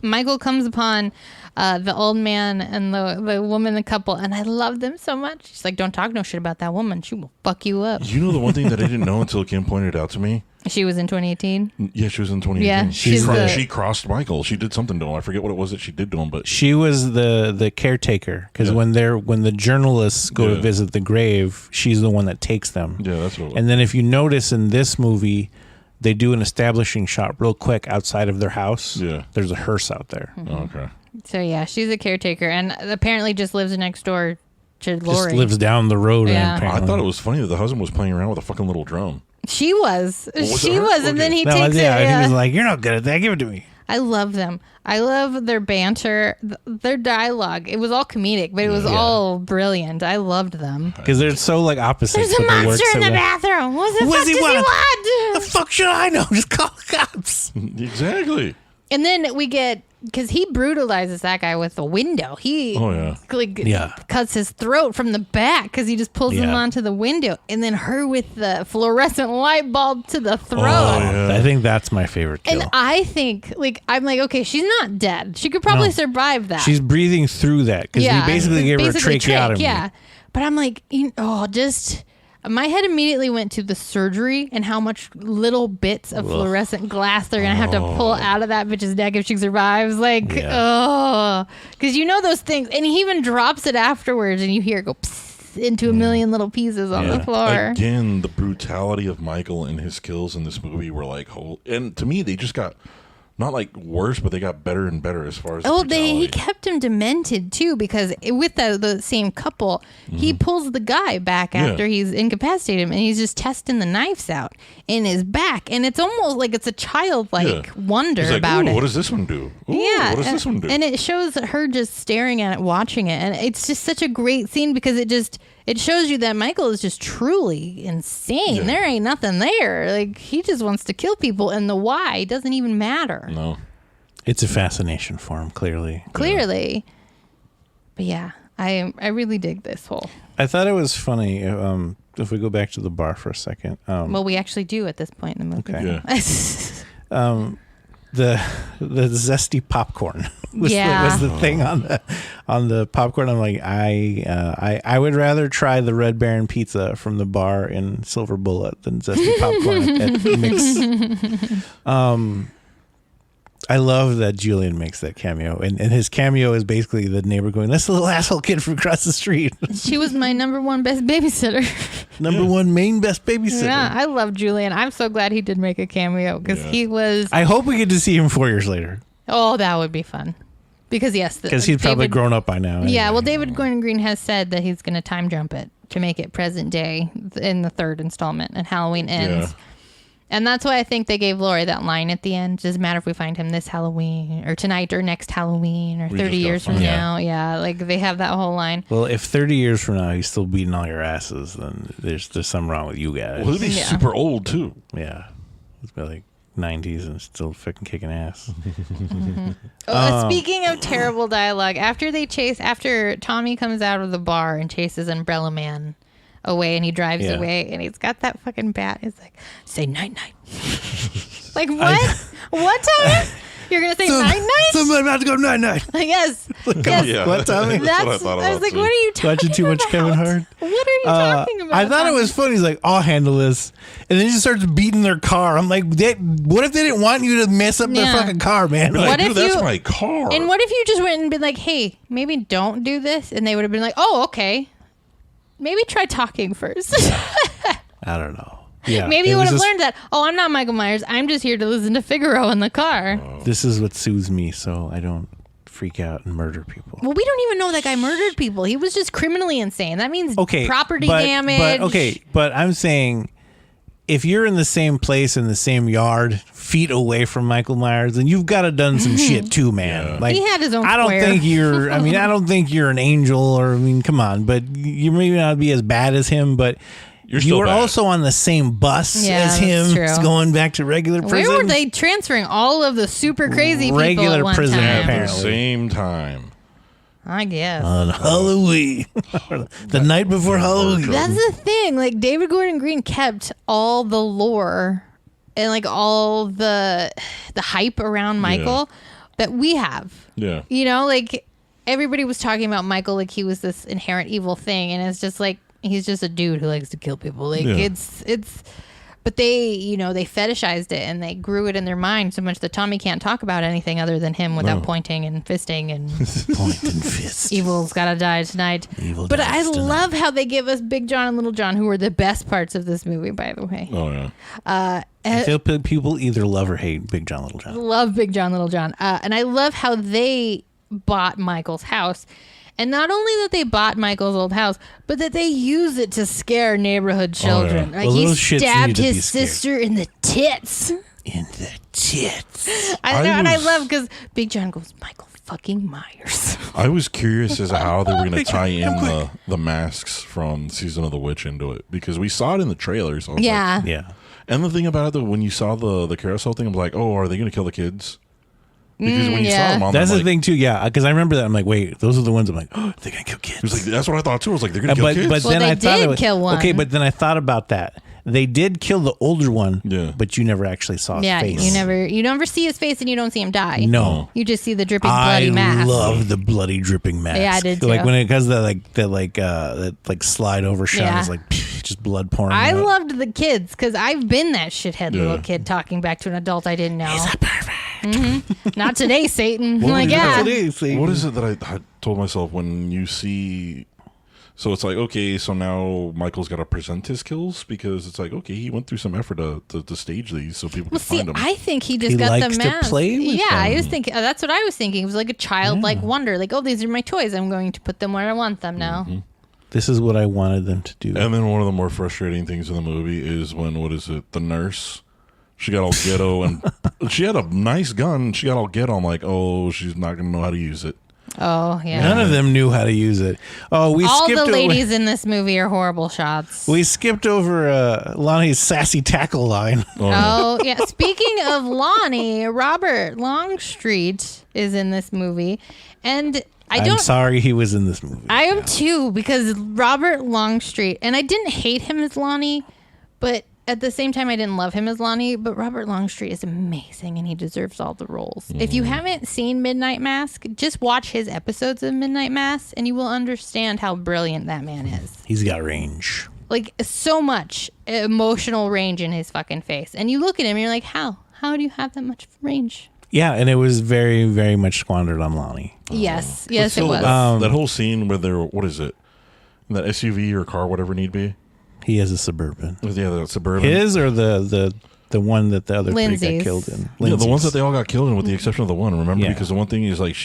S3: Michael comes upon the old man and the woman, the couple, and I love them so much. She's like, don't talk no shit about that woman. She will fuck you up.
S2: You know the one thing that I didn't know until Kim pointed it out to me?
S3: She was in 2018?
S2: Yeah, she was in 2018.
S3: Yeah,
S2: she crossed Michael. She did something to him. I forget what it was that she did to him, but
S1: she was the caretaker because when the journalists go to visit the grave, she's the one that takes them.
S2: Yeah, that's what it was.
S1: And then if you notice in this movie, they do an establishing shot real quick outside of their house.
S2: Yeah.
S1: There's a hearse out there.
S2: Okay.
S3: So yeah, she's a caretaker and apparently just lives next door to Lori.
S1: Just lives down the road.
S3: Yeah.
S1: Apparently.
S2: I thought it was funny that the husband was playing around with a fucking little drum.
S3: She was. She was, and then he
S1: that
S3: takes
S1: was,
S3: it.
S1: Yeah, he was like, "You're not good at that. Give it to me."
S3: I love them. I love their banter, their dialogue. It was all comedic, but it was all brilliant. I loved them.
S1: Because they're so like opposites.
S3: There's a monster in the bathroom. What the fuck does he want?
S1: The fuck should I know? Just call the cops.
S2: Exactly.
S3: And then we get, because he brutalizes that guy with the window. He cuts his throat from the back because he just pulls him onto the window. And then her with the fluorescent light bulb to the throat.
S1: I think that's my favorite kill.
S3: And I think, I'm like, okay, she's not dead. She could probably survive that.
S1: She's breathing through that because he basically gave her a tracheotomy.
S3: Yeah. But I'm like, my head immediately went to the surgery and how much little bits of fluorescent glass they're going to have to pull out of that bitch's neck if she survives. Because those things. And he even drops it afterwards and you hear it go into a million little pieces on the floor.
S2: Again, the brutality of Michael and his kills in this movie were like, and to me, they just got not like worse, but they got better and better as far as
S3: he kept him demented too, because with the same couple, he pulls the guy back after he's incapacitated him, and he's just testing the knives out in his back, and it's almost like it's a childlike wonder about it.
S2: What does this one do? Ooh, what does this one do?
S3: And it shows her just staring at it, watching it, and it's just such a great scene because it shows you that Michael is just truly insane. Yeah. There ain't nothing there. Like, he just wants to kill people, and the why doesn't even matter.
S2: No.
S1: It's a fascination for him, clearly.
S3: Clearly. Yeah. But yeah, I really dig this whole.
S1: I thought it was funny, if we go back to the bar for a second.
S3: Well, we actually do at this point in the movie.
S1: Okay. Yeah. The zesty popcorn was the thing on the popcorn. I'm like, I would rather try the Red Baron pizza from the bar in Silver Bullet than zesty popcorn at Mix. I love that Julian makes that cameo, and his cameo is basically the neighbor going, "That's the little asshole kid from across the street."
S3: She was my number one best babysitter.
S1: Number one main best babysitter.
S3: Yeah, I love Julian. I'm so glad he did make a cameo because he was.
S1: I hope we get to see him 4 years later.
S3: Oh, that would be fun. Because
S1: he's probably grown up by now. Anyway.
S3: Yeah, well, David Gordon Green has said that he's going to time jump it to make it present day in the third installment, and Halloween ends. Yeah. And that's why I think they gave Laurie that line at the end. Doesn't matter if we find him this Halloween or tonight or next Halloween or 30 years from now. Yeah, like they have that whole line.
S1: Well, if 30 years from now he's still beating all your asses, then there's something wrong with you guys.
S2: Well, he'll be super old too.
S1: Yeah. It's about like 90s and still fucking kicking ass.
S3: Speaking of terrible dialogue, after Tommy comes out of the bar and chases Umbrella Man away, and he drives away, and he's got that fucking bat. He's like, say night night. Like, what? What time? You're gonna say night night?
S1: Somebody about to go night night.
S3: Like, yes.
S2: Yeah.
S1: What, Tommy?
S2: That's what I thought about.
S3: I was like, what are you talking about?
S1: Watching too much Kevin Hart.
S3: What are you talking about?
S1: I thought it was funny. He's like, I'll handle this, and then he just starts beating their car. I'm like, what if they didn't want you to mess up their fucking car, man?
S2: Like, dude, that's my car.
S3: And what if you just went and been like, hey, maybe don't do this, and they would have been like, oh, okay. Maybe try talking first.
S1: I don't know. Yeah,
S3: Maybe
S1: it
S3: you would
S1: was
S3: have
S1: just-
S3: learned that. Oh, I'm not Michael Myers. I'm just here to listen to Figaro in the car.
S1: This is what soothes me, so I don't freak out and murder people.
S3: Well, we don't even know that guy murdered people. He was just criminally insane. That means property damage.
S1: But I'm saying, if you're in the same place in the same yard, feet away from Michael Myers, then you've got to done some shit too, man.
S2: Yeah.
S1: Like
S3: He had his own
S1: I don't
S3: square.
S1: think you're. I mean, I don't think you're an angel, or I mean, come on. But you may not be as bad as him, but.
S2: You're
S1: You
S2: still
S1: were
S2: bad.
S1: also on the same bus
S3: Yeah,
S1: as
S3: that's
S1: him,
S3: true.
S1: going back to regular prison.
S3: Where were they transferring all of the super crazy people
S1: Regular
S3: at one
S1: prison,
S3: time?
S2: At the
S1: apparently.
S2: same time.
S3: I guess.
S1: On Halloween, the night before Halloween.
S3: That's the thing. Like David Gordon Green kept all the lore and like all the hype around Michael that we have.
S2: Yeah.
S3: You know, like everybody was talking about Michael like he was this inherent evil thing, and it's just like he's just a dude who likes to kill people. Like
S2: Yeah.
S3: it's but they, they fetishized it and they grew it in their mind so much that Tommy can't talk about anything other than him without pointing and fisting and
S1: Point and fist.
S3: evil's gotta die tonight.
S1: Evil
S3: But
S1: dies
S3: I
S1: tonight.
S3: love how they give us Big John and Little John, who were the best parts of this movie, by the way.
S2: Oh, yeah.
S1: I feel people either love or hate Big John, Little John.
S3: Love Big John, Little John. And I love how they bought Michael's house. And not only that they bought Michael's old house, but that they use it to scare neighborhood children.
S2: yeah.
S3: Like
S1: Well,
S3: he
S1: those shits
S3: stabbed
S1: need to be
S3: his
S1: scared.
S3: sister in the tits.
S1: In the tits.
S3: I know, and I
S2: was-
S3: love because Big John goes, Michael fucking Myers.
S2: I was curious as to how they were going to tie in the masks from Season of the Witch into it, because we saw it in the trailers. I was like-
S3: Yeah.
S1: Yeah.
S2: and the thing about it, though, when you saw the carousel thing, I'm like, oh, are they going to kill the kids? Because when you saw
S3: yeah.
S2: them on
S1: That's
S2: them,
S1: the
S2: like,
S1: thing too, yeah. Because I remember that. I'm like, wait, those are the ones. I'm like, oh, they're gonna kill kids.
S2: it was like, that's what I thought too. I was like, they're going to kill
S1: but
S2: kids.
S1: but
S3: Well,
S1: then
S3: they
S1: I thought
S3: did
S1: it was,
S3: kill one.
S1: Okay, but then I thought about that. They did kill the older one.
S2: Yeah.
S1: But you never actually saw his
S3: Yeah,
S1: face.
S3: you never see his face and you don't see him die.
S1: No.
S3: You just see the dripping bloody
S1: I
S3: mask.
S1: love the bloody dripping mask.
S3: Yeah, I did too.
S1: Like when it does that slide over shot,
S3: Yeah.
S1: it's like just blood pouring.
S3: I
S1: out.
S3: loved the kids because I've been that shithead
S2: Yeah.
S3: little kid talking back to an adult I didn't know. He's a pervert. Not today, Satan.
S2: What
S3: Like,
S2: was
S3: yeah.
S2: that? What is it that I told myself when you see? So it's like, okay, so now Michael's got to present his kills, because it's like, okay, he went through some effort to stage these so people
S3: Well,
S2: can
S3: see,
S2: find him.
S3: I think he just
S1: He
S3: got
S1: likes
S3: the
S1: to
S3: mask.
S1: play with
S3: yeah, I
S1: them.
S3: was thinking. That's what I was thinking. It was like a childlike wonder. Like, oh, these are my toys. I'm going to put them where I want them now.
S1: This is what I wanted them to do.
S2: And then one of the more frustrating things in the movie is when, what is it, the nurse, she got all ghetto, and she had a nice gun. She got all ghetto. I'm like, oh, she's not going to know how to use it.
S3: Oh, yeah.
S1: None of them knew how to use it. Oh, we
S3: All
S1: skipped
S3: the
S1: over.
S3: ladies in this movie are horrible shots.
S1: We skipped over Lonnie's sassy tackle line.
S3: Oh, yeah. Speaking of Lonnie, Robert Longstreet is in this movie. And
S1: I'm sorry he was in this movie.
S3: I am too, because Robert Longstreet, and I didn't hate him as Lonnie, but at the same time I didn't love him as Lonnie, but Robert Longstreet is amazing and he deserves all the roles. If you haven't seen Midnight Mask, just watch his episodes of Midnight Mask and you will understand how brilliant that man is.
S1: He's got range.
S3: Like, so much emotional range in his fucking face. And you look at him and you're like, how? How do you have that much range?
S1: Yeah, and it was very, very much squandered on Lonnie.
S3: Yes.
S2: But
S3: Yes, it
S2: still,
S3: was.
S2: That whole scene where they're, what is it? That SUV or car, whatever it need be.
S1: He has a Suburban.
S2: Yeah, the Suburban.
S1: His or the one that the other three
S3: Lindsay's.
S1: got killed in?
S2: Yeah, the ones
S1: Lindsay's.
S2: that they all got killed in, with the exception of the one. Remember,
S1: Yeah.
S2: because the one thing is like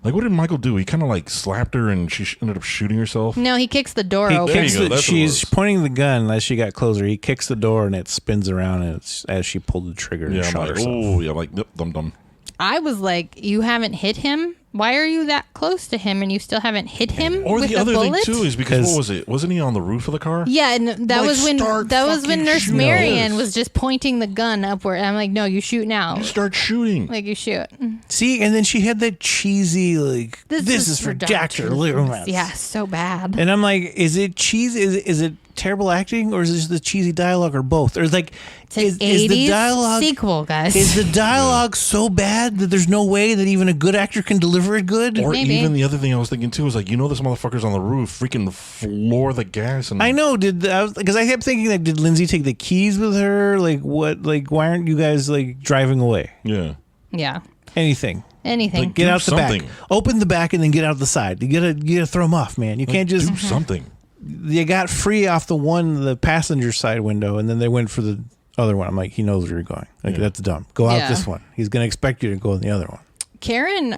S2: what did Michael do? He kind of like slapped her, and she ended up shooting herself.
S3: No, he kicks the door
S1: He
S3: open.
S2: There you
S1: kicks
S2: go,
S1: the,
S2: that's what it
S1: she's
S2: was.
S1: pointing the gun as she got closer. He kicks the door and it spins around and it's, as she pulled the trigger and
S2: Yeah, I'm
S1: shot
S2: like,
S1: herself.
S2: oh yeah, like dum dum.
S3: I was like, you haven't hit him? Why are you that close to him and you still haven't hit him
S2: Or
S3: with
S2: the
S3: a
S2: other
S3: bullet?
S2: thing too is because what was it? Wasn't he on the roof of the car?
S3: Yeah, and that
S2: Like,
S3: was when
S2: start
S3: when
S2: fucking
S3: Nurse
S2: shooting.
S3: Marion
S2: Yes.
S3: was just pointing the gun upward. And I'm like, no, you shoot now.
S2: You start shooting.
S3: Like, you shoot.
S1: See, and then she had that cheesy like this is for Dr. Loomis.
S3: Yeah, so bad.
S1: And I'm like, is it cheesy? Is it terrible acting, or is it just the cheesy dialogue, or both? Or like,
S3: It's an
S1: is
S3: 80s
S1: the dialogue
S3: sequel, guys.
S1: Is the dialogue so bad that there's no way that even a good actor can deliver it good?
S2: Or
S3: Maybe.
S2: even the other thing I was thinking too is like, this motherfucker's on the roof, freaking floor the gas, and
S1: I know. Because I kept thinking, like, did Lindsay take the keys with her? Like, what? Like, why aren't you guys like driving away?
S2: yeah.
S3: Yeah.
S1: Anything.
S3: Anything.
S2: Like,
S1: Get
S2: Do
S1: out the
S2: something.
S1: back. Open the back and then get out the side. You gotta throw them off, man. You can't just.
S2: do something.
S1: you got free off the passenger side window, and then they went for the other one. I'm like, he knows where you're going. Like, that's dumb. Go out this one. He's going to expect you to go in the other one.
S3: Karen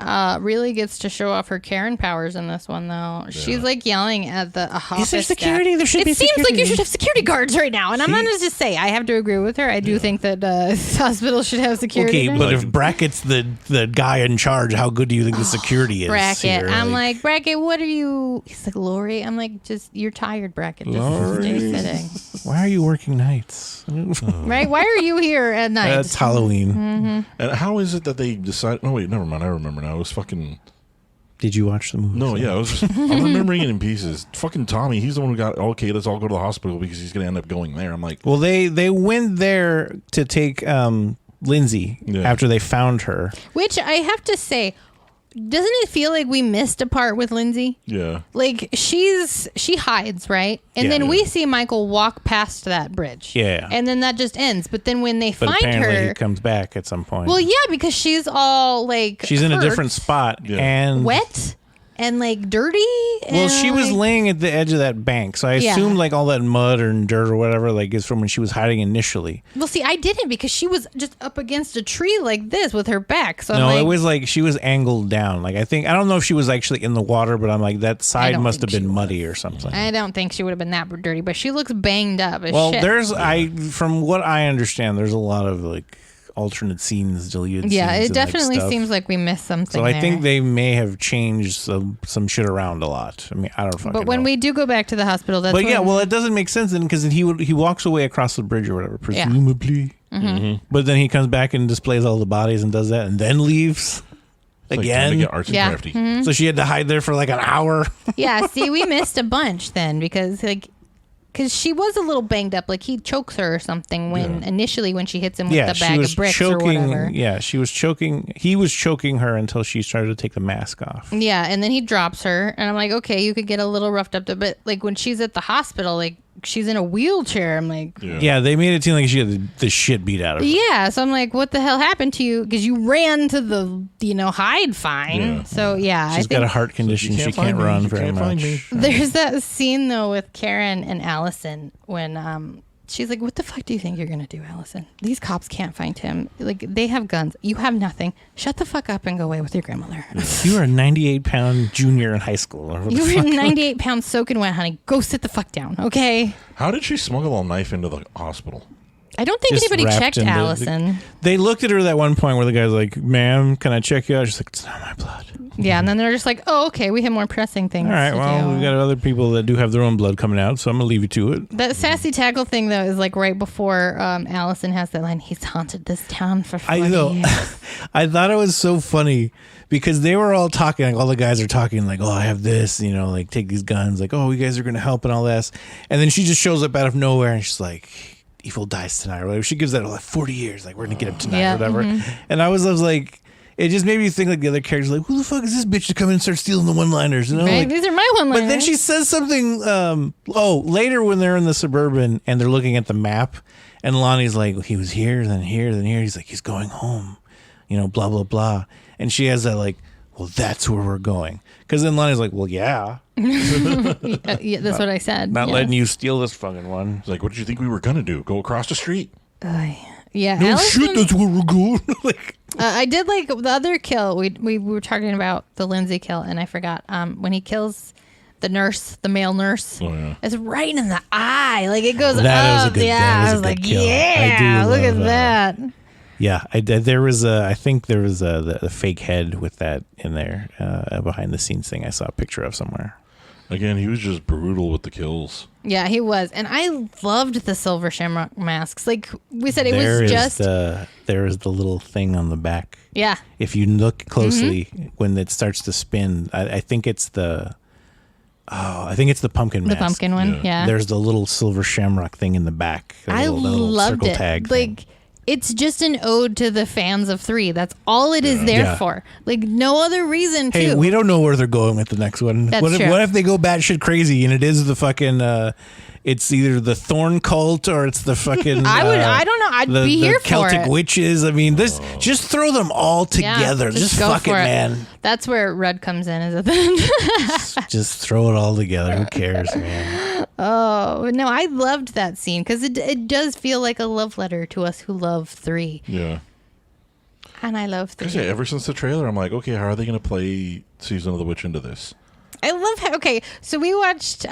S3: really gets to show off her Karen powers in this one, though. She's like yelling at the office.
S1: Is there security? There should be security.
S3: It seems like you should have security guards right now. And I'm going to just say, I have to agree with her. I do think that hospitals should have security.
S1: Okay, but if Brackett's the guy in charge, how good do you think the security is?
S3: Brackett.
S1: Here?
S3: I'm like, Brackett, what are you? He's like, Lori. I'm like, you're tired, Brackett. Just stay sitting.
S1: Why are you working nights?
S3: Right? Why are you here at night?
S1: It's Halloween.
S3: Mm-hmm.
S2: And how is it that they decide? No, wait, never mind. I remember now. It was fucking.
S1: Did you watch the movie?
S2: No, yeah, I'm remembering it in pieces. Fucking Tommy, he's the one who got, okay, let's all go to the hospital because he's going to end up going there. I'm like,
S1: well, they went there to take Lindsay after they found her.
S3: Which I have to say, doesn't it feel like we missed a part with Lindsay?
S2: yeah.
S3: Like she hides, right? And then we see Michael walk past that bridge.
S1: Yeah.
S3: And then that just ends. But then when they
S1: But
S3: find
S1: apparently
S3: her,
S1: he comes back at some point.
S3: well, yeah, because she's all like
S1: She's in a
S3: hurt,
S1: different spot and
S3: wet and like dirty.
S1: Well,
S3: and,
S1: she was
S3: like,
S1: laying at the edge of that bank, so I assumed like all that mud or dirt or whatever like is from when she was hiding initially.
S3: Well, see, I didn't because she was just up against a tree like this with her back. So
S1: No,
S3: I'm like,
S1: it was like she was angled down. Like I don't know if she was actually in the water, but I'm like that side
S3: don't
S1: must have
S3: think
S1: been
S3: she
S1: muddy or something.
S3: I don't think she would have been that dirty, but she looks banged up as
S1: Well,
S3: shit.
S1: from what I understand, there's a lot of like alternate scenes, deleted scenes.
S3: Yeah, it
S1: and,
S3: definitely
S1: stuff.
S3: seems like we missed something.
S1: So I
S3: there.
S1: think they may have changed some shit around a lot. I mean, I don't fucking know.
S3: But when we do go back to the hospital, that's
S1: But yeah,
S3: when-
S1: well, it doesn't make sense then because he walks away across the bridge or whatever, presumably.
S3: Mm-hmm.
S1: But then he comes back and displays all the bodies and does that and then leaves
S2: Like, trying to
S1: again.
S2: get artsy
S3: Yeah.
S2: crafty.
S3: Mm-hmm.
S1: So she had to hide there for like an hour.
S3: yeah, see, we missed a bunch then because she was a little banged up. Like he chokes her or something initially when she hits him with the bag of bricks or whatever.
S1: Yeah, she was choking. He was choking her until she started to take the mask off.
S3: Yeah, and then he drops her, and I'm like, okay, you could get a little roughed up, but like when she's at the hospital, like she's in a wheelchair. I'm like,
S1: Yeah, they made it seem like she had the shit beat out of her.
S3: yeah. So I'm like, what the hell happened to you? Because you ran to the hide fine.
S2: Yeah.
S3: So yeah,
S1: She's got a heart condition. She can't run very much.
S3: There's that scene though with Karen and Allison when she's like, "What the fuck do you think you're gonna do, Allison? These cops can't find him. Like they have guns. You have nothing. Shut the fuck up and go away with your grandmother."
S1: You are a 98-pound junior in high school. Or what
S3: You
S1: the
S3: were
S1: fuck?
S3: 98 pounds soaking wet, honey. Go sit the fuck down, okay?
S2: How did she smuggle a knife into the hospital?
S3: I don't think
S1: Just
S3: anybody
S1: wrapped
S3: checked
S1: into
S3: Allison.
S1: They looked at her at that one point where the guy's like, "Ma'am, can I check you out?" She's like, "It's not my blood."
S3: Yeah, and then they're just like, "Oh, okay, we have more pressing things."
S1: All right,
S3: to
S1: well,
S3: do.
S1: we got other people that do have their own blood coming out, so I'm gonna leave you to it.
S3: That sassy tackle thing though is like right before Allison has that line. He's haunted this town for 40
S1: I know.
S3: years.
S1: I thought it was so funny because they were all talking, like all the guys are talking, like, "Oh, I have this, like take these guns, like, oh, you guys are gonna help and all this," and then she just shows up out of nowhere and she's like, "Evil dies tonight," or whatever. She gives that like 40 years, like we're gonna get him tonight,
S3: Yeah,
S1: or whatever. And I was like. It just made me think like the other characters, like, who the fuck is this bitch to come in and start stealing the one-liners? You know,
S3: Right?
S1: like,
S3: These are my one-liners.
S1: but then she says something. Later when they're in the Suburban and they're looking at the map, and Lonnie's like, he was here, then here, then here. He's like, he's going home, blah blah blah. And she has that like, well, that's where we're going. Because then Lonnie's like, well, yeah,
S3: yeah, that's what I said.
S1: not
S3: yeah.
S1: letting you steal this fucking one.
S2: It's like, what did you think we were gonna do? Go across the street?
S3: Yeah,
S1: No
S3: Allison,
S1: shit, that's where we're going. Like,
S3: I did like the other kill. We were talking about the Lindsay kill, and I forgot when he kills the nurse, the male nurse.
S2: Oh, yeah.
S3: It's right in the eye. Like it goes
S1: That was a
S3: up.
S1: good-
S3: yeah,
S1: that was
S3: I
S1: a
S3: was
S1: good
S3: like,
S1: kill. I
S3: yeah,
S1: do
S3: look at
S1: love
S3: that.
S1: yeah, there was I think there was the fake head with that in there, behind the scenes thing I saw a picture of somewhere.
S2: Again, he was just brutal with the kills.
S3: Yeah, he was, and I loved the silver shamrock masks. Like we said, it
S1: There
S3: was
S1: is
S3: just
S1: there is the little thing on the back.
S3: yeah.
S1: If you look closely,
S3: Mm-hmm.
S1: when it starts to spin, I think it's the pumpkin
S3: The
S1: mask.
S3: pumpkin one, yeah.
S1: There's the little silver shamrock thing in the back. The
S3: I
S1: little
S3: loved
S1: circle
S3: it.
S1: tag thing.
S3: Like it's just an ode to the fans of 3. That's all it is there
S1: Yeah.
S3: for. Like no other reason to.
S1: Hey, we don't know where they're going with the next one.
S3: That's
S1: What
S3: true.
S1: if they go batshit crazy and it is the fucking it's either the Thorn cult or it's the fucking
S3: I don't know. I'd
S1: the,
S3: be
S1: the
S3: here
S1: Celtic
S3: for it.
S1: witches. I mean, just throw them all
S3: Yeah,
S1: together. Just
S3: go
S1: fuck it,
S3: for
S1: man.
S3: That's where Rudd comes in, is it?
S1: Just throw it all together. Who cares, man?
S3: Oh, no, I loved that scene because it does feel like a love letter to us who love 3.
S2: Yeah.
S3: And I love 3.
S2: Yeah, ever since the trailer, I'm like, okay, how are they going to play Season of the Witch into this?
S3: I love how, okay, so we watched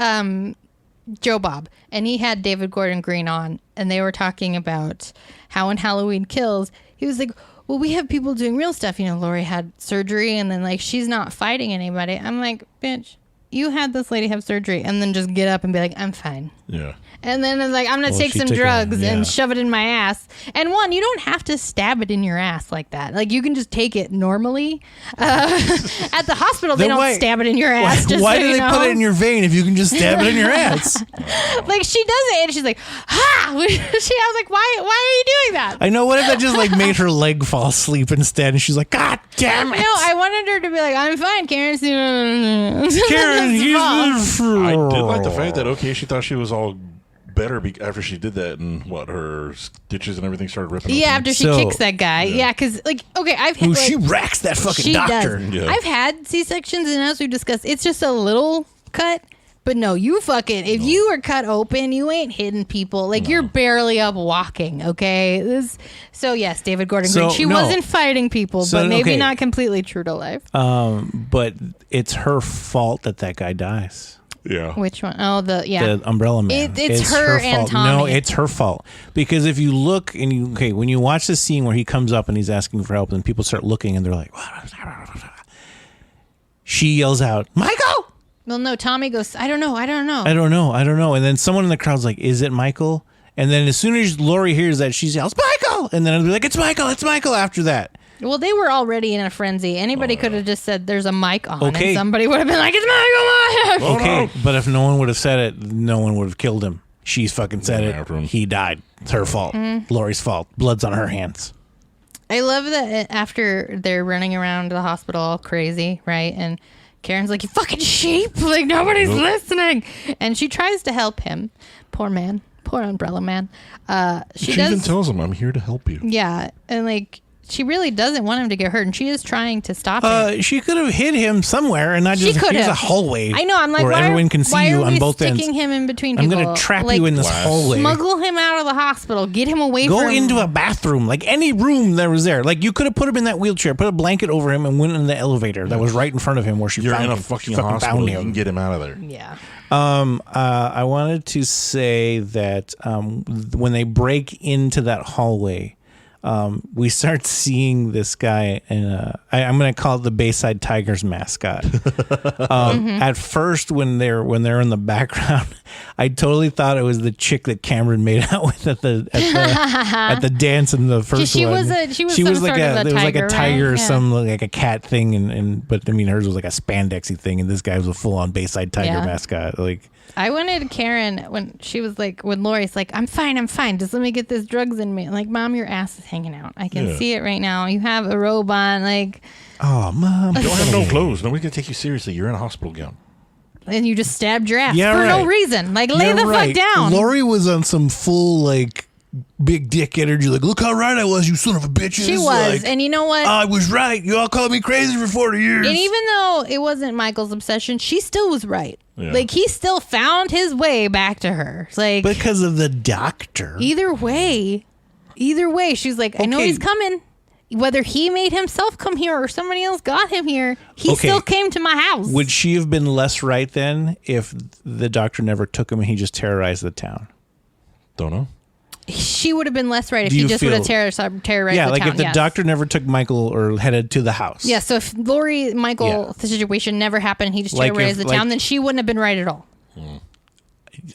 S3: Joe Bob, and he had David Gordon Green on, and they were talking about how in Halloween Kills, he was like, well, we have people doing real stuff. You know, Lori had surgery, and then, like, she's not fighting anybody. I'm like, bitch, you had this lady have surgery, and then just get up and be like, I'm fine.
S2: Yeah.
S3: And then it's like, I'm going to take some drugs and shove it in my ass. And one, you don't have to stab it in your ass like that. Like, you can just take it normally. At the hospital, they don't stab it in your ass.
S1: Why do they put it in your vein if you can just stab it in your ass?
S3: Like, she does it, and she's like, ha! I was like, why are you doing that?
S1: I know. What if that just, like, made her leg fall asleep instead? And she's like, God damn it.
S3: No, I wanted her to be like, I'm fine, Karen.
S1: Karen,
S2: I did like the fact that, okay, she thought she was all better after she did that, and her stitches and everything started ripping.
S3: Yeah, after she kicks that guy. Yeah, because like, okay, I've had,
S1: she racks that fucking doctor.
S3: Yeah. I've had C-sections, and as we discussed, it's just a little cut. But no, you fucking, if you are cut open, you ain't hitting people. Like, you're barely up walking, okay? So yes, David Gordon Green. She wasn't fighting people, but maybe not completely true to life.
S1: But it's her fault that guy dies.
S2: Yeah.
S3: Which one? Oh, the
S1: Umbrella Man.
S3: It's her and
S1: fault.
S3: Tommy.
S1: No, it's her fault. Because if you look and when you watch the scene where he comes up and he's asking for help and people start looking and they're like, she yells out, Michael!
S3: Well, no, Tommy goes, I don't know.
S1: And then someone in the crowd's like, is it Michael? And then as soon as Lori hears that, she yells, Michael! And then it'll be like, it's Michael after that.
S3: Well, they were already in a frenzy. Anybody could have just said, there's a mic on, and somebody would have been like, it's Michael!
S1: Okay, but if no one would have said it, no one would have killed him. She's fucking said it. He died. It's her fault. Lori's fault. Blood's on her hands.
S3: I love that after they're running around the hospital all crazy, right? And Karen's like, you fucking sheep! Like, nobody's listening! And she tries to help him. Poor man. Poor Umbrella Man. She
S2: even tells him, I'm here to help you.
S3: Yeah, and like, she really doesn't want him to get hurt, and she is trying to stop him.
S1: She could have hid him somewhere and not just here's a hallway.
S3: I know. I'm like,
S1: where everyone can see you on both ends.
S3: Sticking him in between people?
S1: I'm going to trap you in this hallway.
S3: Smuggle him out of the hospital. Get him away from.
S1: Go into a bathroom, like any room that was there. Like, you could have put him in that wheelchair, put a blanket over him, and went in the elevator that was right in front of him where she
S2: You're
S1: found
S2: in a
S1: him.
S2: fucking hospital. You can get him out of there.
S3: Yeah.
S1: I wanted to say that when they break into that hallway, we start seeing this guy, and I'm going to call it the Bayside Tigers mascot. At first, when they're in the background, I totally thought it was the chick that Cameron made out with at the dance in the first
S3: she
S1: one.
S3: She was like
S1: a tiger,
S3: right?
S1: or some like a cat thing, but I mean hers was like a spandexy thing, and this guy was a full on Bayside Tiger mascot. Like,
S3: I wanted Karen when she was like, when Lori's like, I'm fine. Just let me get this drugs in me. I'm like, Mom, your ass is hanging out. I can see it right now. You have a robe on. Like,
S1: oh, Mom.
S2: You don't have no clothes. Nobody's going to take you seriously. You're in a hospital gown.
S3: And you just stabbed your ass for no reason. Like, lay the fuck down.
S1: Lori was on some full, like, big dick energy. Like, look how right I was, you son of a bitch.
S3: She was.
S1: Like,
S3: and you know what?
S1: I was right. You all called me crazy for 40 years.
S3: And even though it wasn't Michael's obsession, she still was right.
S2: Yeah.
S3: Like, he still found his way back to her. Like,
S1: because of the doctor.
S3: Either way, she's like, I know he's coming. Whether he made himself come here or somebody else got him here, he still came to my house.
S1: Would she have been less right then if the doctor never took him and he just terrorized the town?
S2: Don't know.
S3: She would have been less right if he just would have terrorized the town.
S1: Yeah, like if the doctor never took Michael or headed to the house.
S3: Yeah, so if Michael situation never happened, he just terrorized the town, then she wouldn't have been right at all.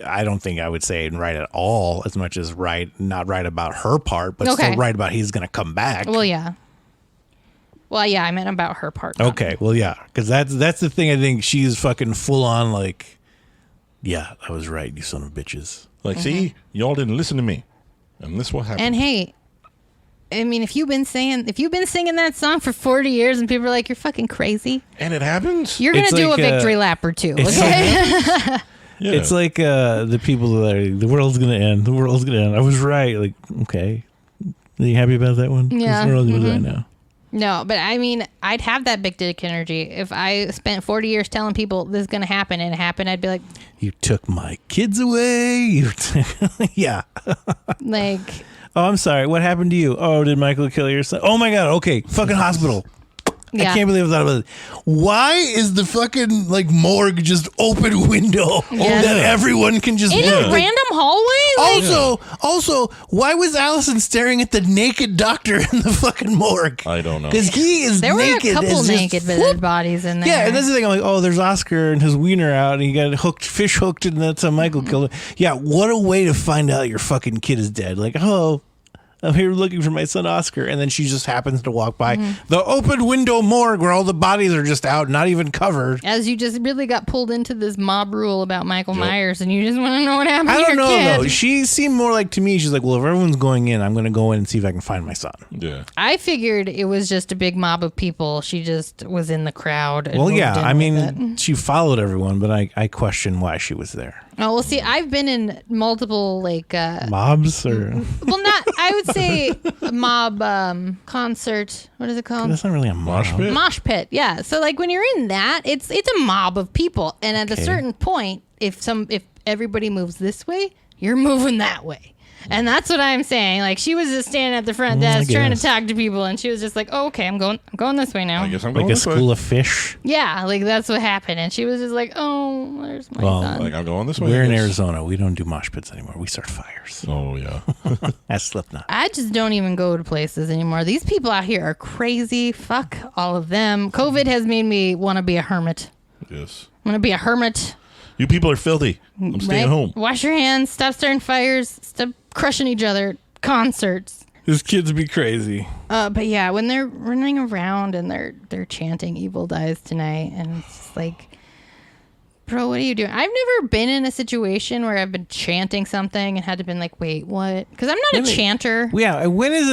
S1: I don't think I would say right at all, as much as not right about her part, but still right about he's going to come back.
S3: Well, yeah. I meant about her part.
S1: Okay, well, yeah, because that's the thing. I think she's fucking full on like, yeah, I was right, you son of bitches.
S2: Like, see, y'all didn't listen to me, and this what happened.
S3: And hey, I mean, if you've been singing that song for 40 years and people are like, you're fucking crazy,
S2: and it happens,
S3: you're gonna do a victory lap or two. Okay.
S2: Yeah.
S1: It's like the people that are, the world's gonna end. The world's gonna end. I was right. Like, okay, are you happy about that one?
S3: Yeah.
S1: The world's gonna end now.
S3: No, but I mean, I'd have that big dick energy. If I spent 40 years telling people this is going to happen and it happened, I'd be like,
S1: You took my kids away. Yeah.
S3: like,
S1: Oh, I'm sorry. What happened to you? Oh, did Michael kill your son? Oh my God. Okay. Fucking hospital.
S3: yeah.
S1: I can't believe I thought about it. Why is the fucking like morgue just open window
S3: Yes.
S1: that everyone can just
S3: In a random hallway? Like,
S1: Also, why was Allison staring at the naked doctor in the fucking morgue?
S2: I don't know.
S1: Because he is
S3: there were
S1: naked.
S3: a couple
S1: as just
S3: naked dead bodies in there.
S1: Yeah, and that's the thing. I'm like, oh, there's Oscar and his wiener out, and he got fish hooked, and that's how Michael killed him. Yeah, what a way to find out your fucking kid is dead. Like, oh, I'm here looking for my son Oscar, and then she just happens to walk by the open window morgue where all the bodies are just out, not even covered.
S3: As you just really got pulled into this mob rule about Michael Myers, and you just want to know what happened
S1: I
S3: to
S1: don't
S3: your
S1: know
S3: kid.
S1: though. She seemed more like to me. She's like, well, if everyone's going in, I'm going to go in and see if I can find my son.
S2: Yeah.
S3: I figured it was just a big mob of people. She just was in the crowd. And
S1: Well,
S3: moved
S1: yeah.
S3: in
S1: I
S3: with
S1: mean,
S3: it.
S1: she followed everyone, but I question why she was there.
S3: Oh, well, see, I've been in multiple, like,
S1: Mobs or
S3: well, not, I would say mob concert. What is it called?
S1: that's not really a mosh
S2: pit?
S3: Mosh pit. Yeah. So, like, when you're in that, it's a mob of people. And at a certain point, if everybody moves this way, you're moving that way. And that's what I'm saying. Like, she was just standing at the front desk trying to
S1: guess.
S3: talk to people, and she was just like, "Oh, okay, I'm going this way now."
S2: I guess I'm
S1: like
S2: going
S1: a
S2: this way.
S1: school of fish.
S3: Yeah, like that's what happened, and she was just like, "Oh, there's my
S1: Well,
S3: son."
S2: Like, I'm going this way.
S1: We're
S2: I
S1: in
S2: guess.
S1: Arizona. We don't do mosh pits anymore. We start fires.
S2: Oh, yeah.
S1: That's Slipknot.
S3: I just don't even go to places anymore. These people out here are crazy. Fuck all of them. COVID has made me want to be a hermit.
S2: Yes.
S3: I want to be a hermit.
S2: You people are filthy. I'm staying
S3: right?
S2: home.
S3: Wash your hands. Stop starting fires. Stop crushing each other. At concerts.
S1: These kids be crazy.
S3: But yeah, when they're running around and they're chanting "Evil dies tonight," and it's just like, bro, what are you doing? I've never been in a situation where I've been chanting something and had to been like, wait, what? Because I'm not a chanter.
S1: Yeah. When is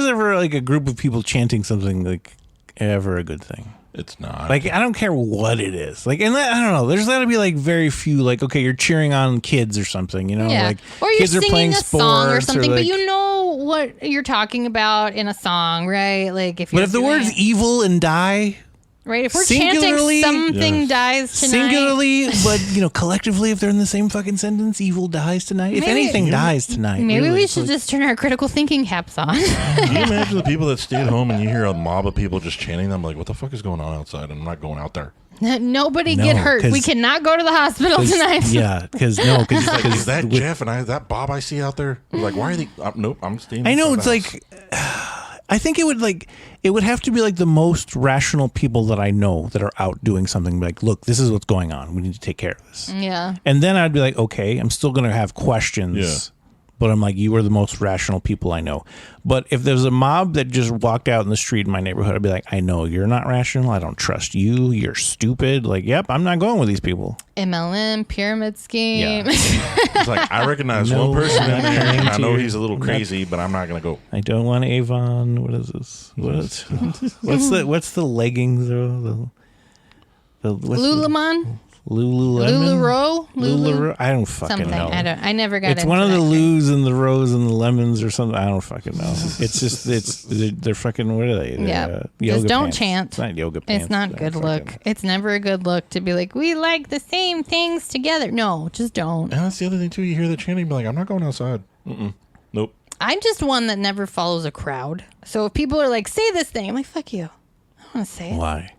S1: ever like a group of people chanting something like ever a good thing?
S2: It's not.
S1: Like, I don't care what it is. Like, and I don't know. There's got to be like very few. Like, okay, you're cheering on kids or something. You know,
S3: Yeah.
S1: like
S3: Or you're
S1: kids are
S3: singing
S1: playing
S3: a
S1: sports
S3: song or something, but
S1: like,
S3: you know what you're talking about in a song, right? Like if you're
S1: But if the
S3: doing
S1: words
S3: it-
S1: evil and die,
S3: right, if we're
S1: singularly-
S3: chanting something
S2: Yes.
S3: dies tonight,
S1: singularly, but collectively, if they're in the same fucking sentence, evil dies tonight. If
S3: Maybe-
S1: anything dies tonight,
S3: maybe
S1: really.
S3: we
S1: It's
S3: should
S1: like-
S3: just turn our critical thinking caps on.
S2: Can you imagine the people that stay at home and you hear a mob of people just chanting them? Like, what the fuck is going on outside? And I'm not going out there.
S3: Nobody
S1: No,
S3: get hurt.
S1: 'cause-
S3: We cannot go to the hospital
S1: 'cause-
S3: tonight.
S1: Yeah, because
S2: Like, is that Jeff and that Bob I see out there? Like, why are they? Nope, I'm staying.
S1: I know
S2: inside
S1: it's
S2: the house.
S1: like I think it would have to be like the most rational people that I know that are out doing something like, look, this is what's going on. We need to take care of this.
S3: Yeah.
S1: And then I'd be like, okay, I'm still going to have questions.
S2: Yeah.
S1: But I'm like, you are the most rational people I know. But if there's a mob that just walked out in the street in my neighborhood, I'd be like, I know you're not rational. I don't trust you. You're stupid. Like, yep, I'm not going with these people.
S3: MLM pyramid scheme.
S1: Yeah.
S2: It's like I recognize
S1: No,
S2: one person in
S1: not
S2: there,
S1: coming
S2: and I
S1: to
S2: know
S1: your-
S2: he's a little crazy, but I'm not gonna go.
S1: I don't want Avon. What is this? What's the leggings though? What's
S3: Lululemon?
S1: Lululemon?
S3: Lululemon?
S1: Lulu. I don't fucking
S3: Something.
S1: know.
S3: I never got
S1: It's
S3: into
S1: one of the
S3: that shit.
S1: Lus and the Rose and the Lemons or something. I don't fucking know. It's just they're fucking, what are they? They're,
S3: Yeah.
S1: yoga
S3: Just don't
S1: pants.
S3: chant.
S1: It's not yoga pants.
S3: It's not
S1: They're
S3: good
S1: fucking-
S3: look. It's never a good look to be like, we like the same things together. No, just don't.
S2: And that's the other thing too. You hear the chanting, be like, I'm not going outside. Nope.
S3: I'm just one that never follows a crowd. So if people are like, say this thing, I'm like, fuck you. I don't want to say it.
S1: Why?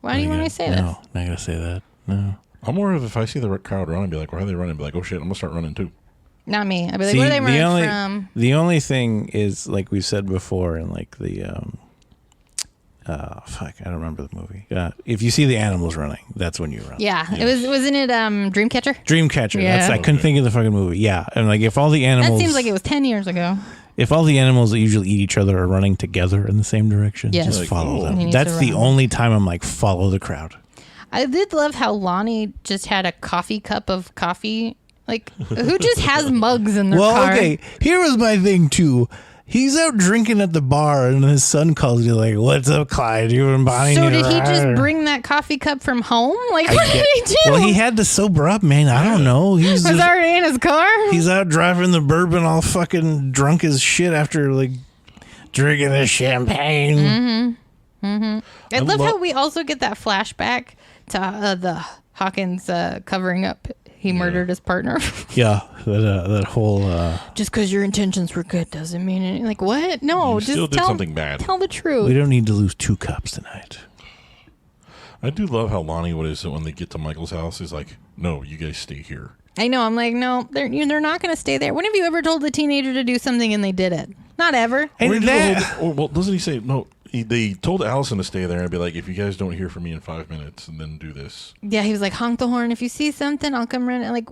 S3: Why do you want me to say this?
S1: No, not gonna say that. No.
S2: I'm more of if I see the crowd running, be like, why are they running? Be like, oh shit, I'm gonna start running too.
S3: Not me. I'd be like,
S1: See,
S3: where are they running
S1: only,
S3: from?
S1: The only thing is, like we've said before, in like the fuck, I don't remember the movie. If you see the animals running, that's when you run.
S3: Yeah. Wasn't it Dreamcatcher?
S1: Dreamcatcher.
S3: Yeah.
S1: I couldn't think of the fucking movie. Yeah, and like if all the animals,
S3: That seems like it was 10 years ago.
S1: if all the animals that usually eat each other are running together in the same direction,
S3: Yes.
S1: just
S2: Like,
S1: follow
S2: oh.
S1: them.
S3: He needs
S1: That's
S3: to
S1: the
S3: run.
S1: only time I'm like, follow the crowd.
S3: I did love how Lonnie just had a coffee cup of coffee. Like, who just has mugs in their
S1: Well,
S3: car?
S1: okay, here was my thing too. He's out drinking at the bar, and his son calls you like, "What's up, Clyde? You been buying?"
S3: So
S1: a
S3: did he just
S1: ride?"
S3: bring that coffee cup from home? Like, what did he do?
S1: Well, he had to sober up, man. I don't know. He's
S3: was
S1: just,
S3: already in his car?
S1: he's out driving the bourbon, all fucking drunk as shit after like drinking the champagne.
S3: I love how we also get that flashback to the Hawkins covering up he murdered his partner.
S1: Yeah, that whole.
S3: Just because your intentions were good doesn't mean anything. Like, what? No,
S2: You
S3: just
S2: still did
S3: tell,
S2: something bad.
S3: Tell the truth.
S1: We don't need to lose 2 cups tonight.
S2: I do love how Lonnie, what is it, when they get to Michael's house, is like, no, you guys stay here.
S3: I know. I'm like, no, they're not going to stay there. When have you ever told the teenager to do something and they did it? Not ever.
S1: And
S2: Or he
S1: that,
S2: did the whole- well, doesn't he say, no, they told Allison to stay there and be like, if you guys don't hear from me in 5 minutes, and then do this.
S3: Yeah, he was like, honk the horn. If you see something, I'll come run. Like,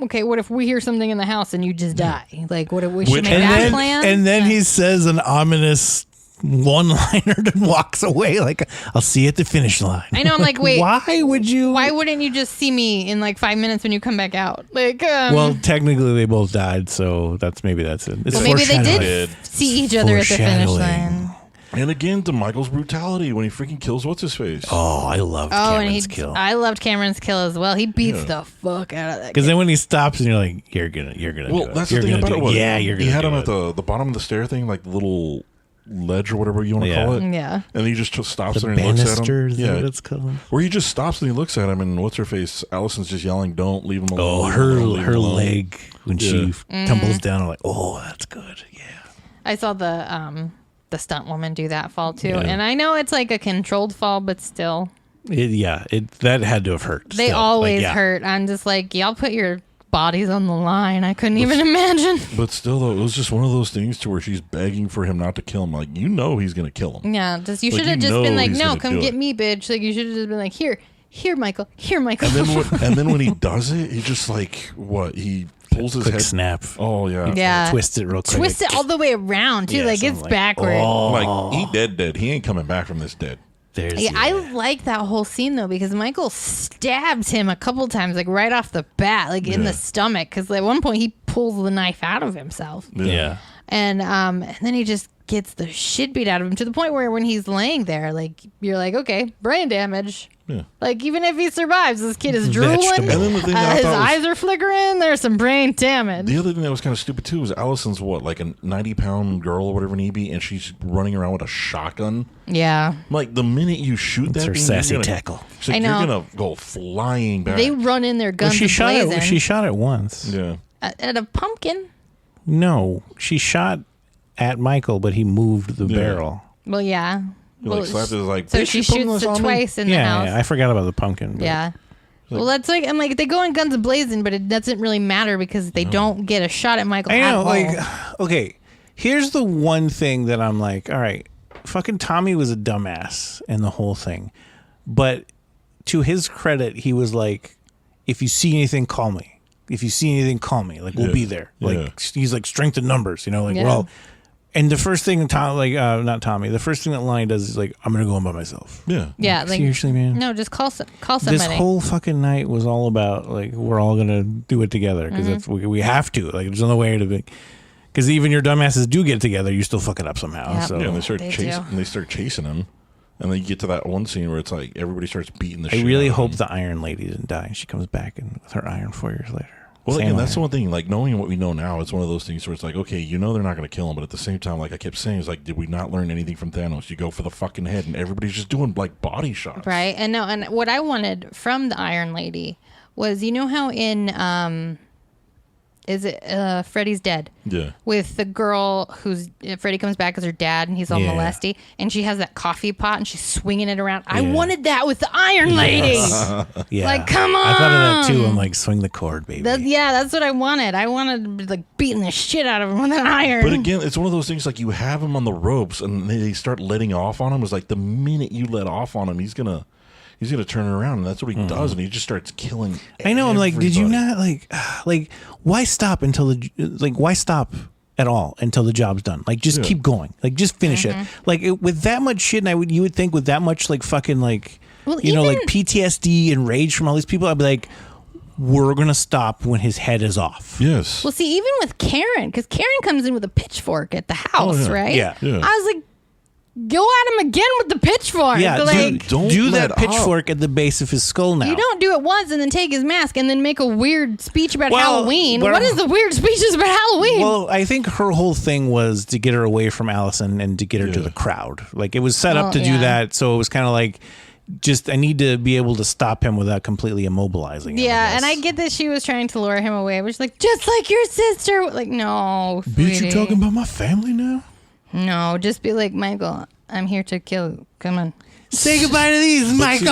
S3: okay, what if we hear something in the house and you just die? Like, what if we should make that plan?
S1: and then he says an ominous one-liner and walks away. Like, I'll see you at the finish line.
S3: I know. I'm like, wait.
S1: Why would you?
S3: Why wouldn't you just see me in like 5 minutes when you come back out? Like,
S1: Well, technically they both died, so maybe that's it. It's
S3: well, maybe they
S1: foreshadowing.
S3: did see each other at the finish
S1: Foreshadowing.
S3: line.
S2: And again, to Michael's brutality when he freaking kills what's-his-face.
S1: Oh, I loved
S3: Oh, and
S1: Cameron's kill.
S3: I loved Cameron's kill as well. He beats the fuck out of that.
S1: Because then when he stops and you're like, you're gonna
S2: Well,
S1: do it.
S2: that's
S1: You're
S2: the thing
S1: gonna
S2: about
S1: do
S2: it. Was
S1: Yeah, you're gonna
S2: He had
S1: do
S2: him
S1: it.
S2: at the bottom of the stair thing, like the little ledge or whatever you want to
S1: Yeah.
S2: call it.
S3: Yeah.
S2: And he just stops
S1: The
S2: there and looks at
S1: banister,
S2: him.
S1: is that what it's called?
S2: Where he just stops and he looks at him, and what's her face? Allison's just yelling, "Don't leave him alone."
S1: Oh,
S2: leave him alone, leave him
S1: her
S2: alone."
S1: leg when she tumbles down. I'm like, oh, that's good. Yeah.
S3: I saw the stunt woman do that fall too,
S1: Yeah.
S3: and I know it's like a controlled fall, but still,
S1: That had to have hurt.
S3: they
S1: still.
S3: always
S1: Like, yeah.
S3: hurt. I'm just like, y'all put your bodies on the line. I couldn't even imagine.
S2: But still, though, it was just one of those things to where she's begging for him not to kill him. Like, you know he's gonna kill him.
S3: Yeah, just you
S2: Like,
S3: should have
S2: you
S3: just
S2: know
S3: been like,
S2: he's
S3: no,
S2: gonna
S3: come
S2: do
S3: get
S2: it.
S3: me, bitch. Like you should have just been like, here, Michael, here, Michael.
S2: And then when he does it, he just like what he pulls his
S1: Quick
S2: head.
S1: snap.
S2: Oh yeah.
S3: yeah,
S1: Twist it real quick.
S3: twist it all the way around too.
S1: Yeah,
S3: like
S1: something
S3: it's
S1: like-
S3: backward.
S2: Like he dead. He ain't coming back from this dead.
S1: There's,
S3: Yeah, I like that whole scene though because Michael stabs him a couple times, like right off the bat, like in the stomach. Because at one point he pulls the knife out of himself,
S1: Yeah.
S3: and then he just gets the shit beat out of him to the point where when he's laying there, like you're like, okay, brain damage.
S2: Yeah.
S3: Like even if he survives, this kid is drooling.
S1: Vegetable.
S2: And then the thing that I
S3: his
S2: thought was-
S3: eyes are flickering. There's some brain damage.
S2: The other thing that was kind of stupid too was Allison's like a 90-pound girl or whatever it be, and she's running around with a shotgun.
S3: Yeah,
S2: Like the minute you shoot
S1: It's
S2: that
S1: her
S2: thing,
S1: sassy
S2: you're gonna,
S1: tackle.
S2: she's like,
S3: I know.
S2: You're gonna go flying back.
S3: they run in their guns
S1: She shot
S3: blazing
S1: it. She shot it once.
S2: yeah.
S3: at a pumpkin.
S1: No, she shot at Michael, but he moved the barrel.
S3: Well, yeah.
S2: He
S3: Well,
S2: like slapped it like.
S3: so
S2: "Bitch,
S3: she
S2: you putting
S3: shoots
S2: this
S3: it
S2: on me?"
S3: twice in the
S1: Yeah,
S3: house.
S1: yeah, I forgot about the pumpkin. but-
S3: Yeah. Well, that's like I'm like they go in guns blazing, but it doesn't really matter because they don't get a shot at Michael.
S1: I
S3: at
S1: know.
S3: all.
S1: Like, okay, here's the one thing that I'm like, all right, fucking Tommy was a dumbass in the whole thing, but to his credit, he was like, if you see anything, call me. If you see anything, call me. Like, we'll
S2: Yeah.
S1: be there. Like,
S2: Yeah.
S1: he's like strength in numbers, you know. Like,
S3: Yeah.
S1: we're all. And the first thing not Tommy. The first thing that Lonnie does is like, I'm gonna go in by myself.
S2: Yeah.
S3: yeah, like
S1: Seriously, man.
S3: no, just call somebody.
S1: This whole fucking night was all about like we're all gonna do it together because
S3: Mm-hmm.
S1: that's we have to. Like, there's no way to be. Because even your dumbasses do get together, you still fuck it up somehow.
S3: Yep.
S1: So
S2: Yeah, and they start
S3: They
S2: chasing.
S3: do.
S2: And they start chasing him, and then you get to that one scene where it's like everybody starts beating the
S1: I
S2: shit.
S1: really
S2: out of
S1: hope
S2: him.
S1: the Iron Lady didn't die and she comes back and with her iron 4 years later.
S2: Well,
S1: Same
S2: again, that's the
S1: iron.
S2: one thing. Like knowing what we know now, it's one of those things where it's like, okay, you know they're not going to kill him, but at the same time, like I kept saying, it's like, did we not learn anything from Thanos? You go for the fucking head, and everybody's just doing like body shots.
S3: right? And no, and what I wanted from the Iron Lady was, you know how in is it Freddy's Dead?
S2: Yeah.
S3: With the girl who's Freddy comes back as her dad and he's all
S1: Yeah.
S3: molesty and she has that coffee pot and she's swinging it around. I
S1: Yeah.
S3: wanted that with the Iron Lady.
S1: Yeah.
S3: Like, come
S1: I thought of that too.
S3: on.
S1: I'm like, swing the cord, baby.
S3: That's what I wanted. I wanted like beating the shit out of him with an iron.
S2: But again, it's one of those things like you have him on the ropes, and they start letting off on him. It's like the minute you let off on him, he's gonna turn around, and that's what he does, and he just starts killing.
S1: I know. I'm like, did you
S2: everybody.
S1: not like why stop until why stop at all until the job's done? Like, just
S2: Yeah.
S1: keep going. Like, just finish
S3: Mm-hmm.
S1: it. Like with that much shit, and you would think with that much like fucking like
S3: Well,
S1: like
S3: even-
S1: PTSD and rage from all these people, I'd be like, we're gonna stop when his head is off.
S2: Yes.
S3: Well, see, even with Karen, because Karen comes in with a pitchfork at the house,
S2: yeah.
S3: right?
S1: Yeah.
S2: Yeah.
S3: I was like, go at him again with the pitchfork.
S1: Yeah,
S3: like,
S2: Don't
S1: do
S2: let
S1: that pitchfork at the base of his skull now.
S3: you don't do it once and then take his mask and then make a weird speech about Halloween.
S1: well-
S3: What is the weird speeches about Halloween?
S1: Well, I think her whole thing was to get her away from Allison and to get her to the crowd. Like, it was set up to do that, so it was kind of like, just, I need to be able to stop him without completely immobilizing him.
S3: yeah, and I get that she was trying to lure him away. Which, like, just like your sister. Like, no,
S1: Bitch,
S3: sweetie.
S1: you talking about my family now?
S3: No, just be like, Michael, I'm here to kill you. Come on.
S1: Say goodbye to these, Michael.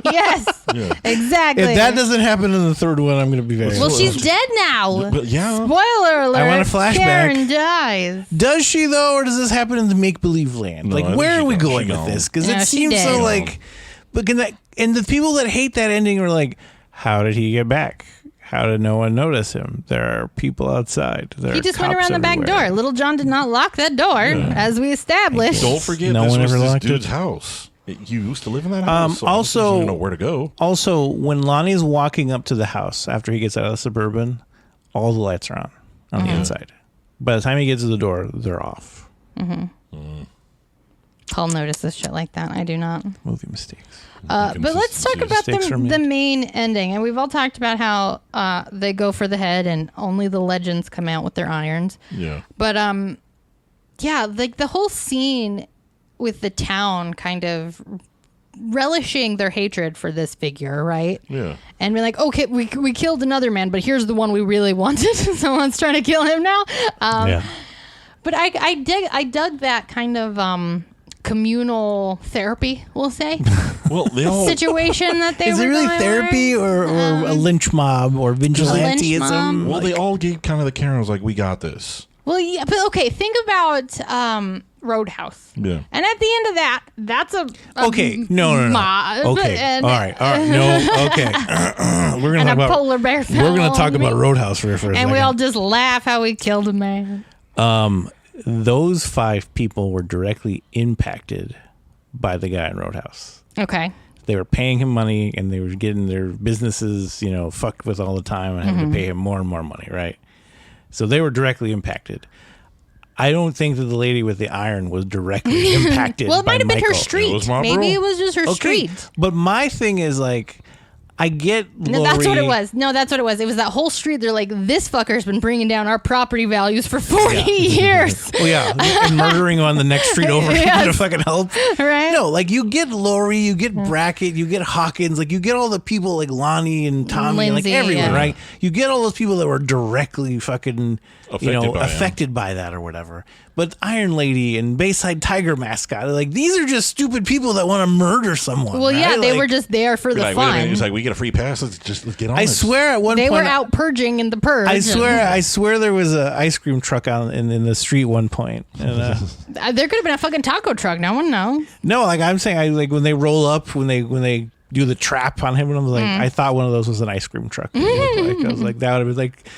S3: Yes,
S2: Yeah.
S3: exactly.
S1: If that doesn't happen in the third one, I'm going to be very
S3: well,
S1: upset.
S3: she's dead now.
S2: But yeah.
S3: Spoiler alert.
S1: I want a flashback.
S3: Karen dies.
S1: Does she, though, or does this happen in the make-believe land?
S2: No, I
S1: like,
S2: think
S1: where
S2: she
S1: are we
S2: gone.
S1: going
S2: She
S1: with
S2: gone.
S1: this? Because
S3: No,
S1: it
S3: she
S1: seems
S3: dead.
S1: so, like... But can that... And the people that hate that ending are like, how did he get back? How did no one notice him? There are people outside. There
S3: He
S1: are
S3: just went
S1: cops
S3: around the back
S1: everywhere.
S3: door. Little John did not lock that door, as we established.
S2: Don't forget,
S1: No
S2: this
S1: one
S2: was
S1: ever
S2: this
S1: locked
S2: dude's
S1: it.
S2: house. You used to live in that house. So
S1: also-
S2: he doesn't know where to go.
S1: Also, when Lonnie's walking up to the house after he gets out of the Suburban, all the lights are on the inside. By the time he gets to the door, they're off.
S3: Paul notices shit like that. I do not.
S1: Movie mistakes.
S3: But let's talk about
S1: Mistakes are made.
S3: the main ending. And we've all talked about how they go for the head and only the legends come out with their irons.
S2: Yeah.
S3: But yeah, like the whole scene with the town kind of relishing their hatred for this figure, right?
S2: Yeah.
S3: And we're like, okay, we killed another man, but here's the one we really wanted. Someone's trying to kill him now.
S1: Yeah.
S3: But I dug that kind of communal therapy, we'll say,
S2: Well, they all.
S3: situation that they
S1: Is
S3: were
S1: it really
S3: going
S1: therapy
S3: with.
S1: or a lynch mob or vigilanteism?
S3: mob.
S2: Well, they all gave kind of the Karen was like, we got this.
S3: Well, yeah, but okay, think about Roadhouse.
S2: Yeah.
S3: And at the end of that, that's a
S1: Okay, no.
S3: mob.
S1: Okay,
S3: And,
S1: all right, no, okay. We're
S3: and
S1: gonna
S3: a
S1: talk about
S3: polar bear.
S1: we're
S3: fell
S1: gonna talk
S3: on
S1: about
S3: me.
S1: Roadhouse for a second.
S3: And we all just laugh how we killed a man.
S1: Those 5 people were directly impacted by the guy in Roadhouse.
S3: Okay.
S1: They were paying him money and they were getting their businesses, fucked with all the time and having to pay him more and more money, right? So they were directly impacted. I don't think that the lady with the iron was directly impacted.
S3: Well, it
S1: by
S3: might have been her
S1: Michael.
S3: street.
S2: It was Marlboro.
S3: Maybe it was just her
S1: Okay,
S3: street.
S1: but my thing is like, I get Lori.
S3: No, that's what it was. No, that's what it was. It was that whole street. They're like, this fucker's been bringing down our property values for 40 years.
S1: Oh yeah, and murdering on the next street over
S3: Yes.
S1: to fucking help.
S3: Right?
S1: No, like you get Lori, you get Brackett, you get Hawkins, like you get all the people like Lonnie and Tommy, and like
S3: Lindsay,
S1: everyone,
S3: yeah.
S1: right? You get all those people that were directly fucking
S2: Affected by him.
S1: affected by that or whatever. But Iron Lady and Bayside Tiger mascot, like these are just stupid people that want to murder someone.
S3: Well, yeah,
S1: right?
S3: they
S1: Like,
S3: were just there for the
S2: Like, wait a minute.
S3: fun.
S2: It's like, we get a free pass. Let's get on
S1: I
S2: this.
S1: swear at one
S3: They
S1: point
S3: were out purging in the purge.
S1: I swear there was a ice cream truck out in the street one point. And,
S3: There could have been a fucking taco truck. No one knows.
S1: no, like I'm saying, I like when they roll up, when they do the trap on him, and I'm like, I thought one of those was an ice cream truck. It looked like. I was like, that would have been like,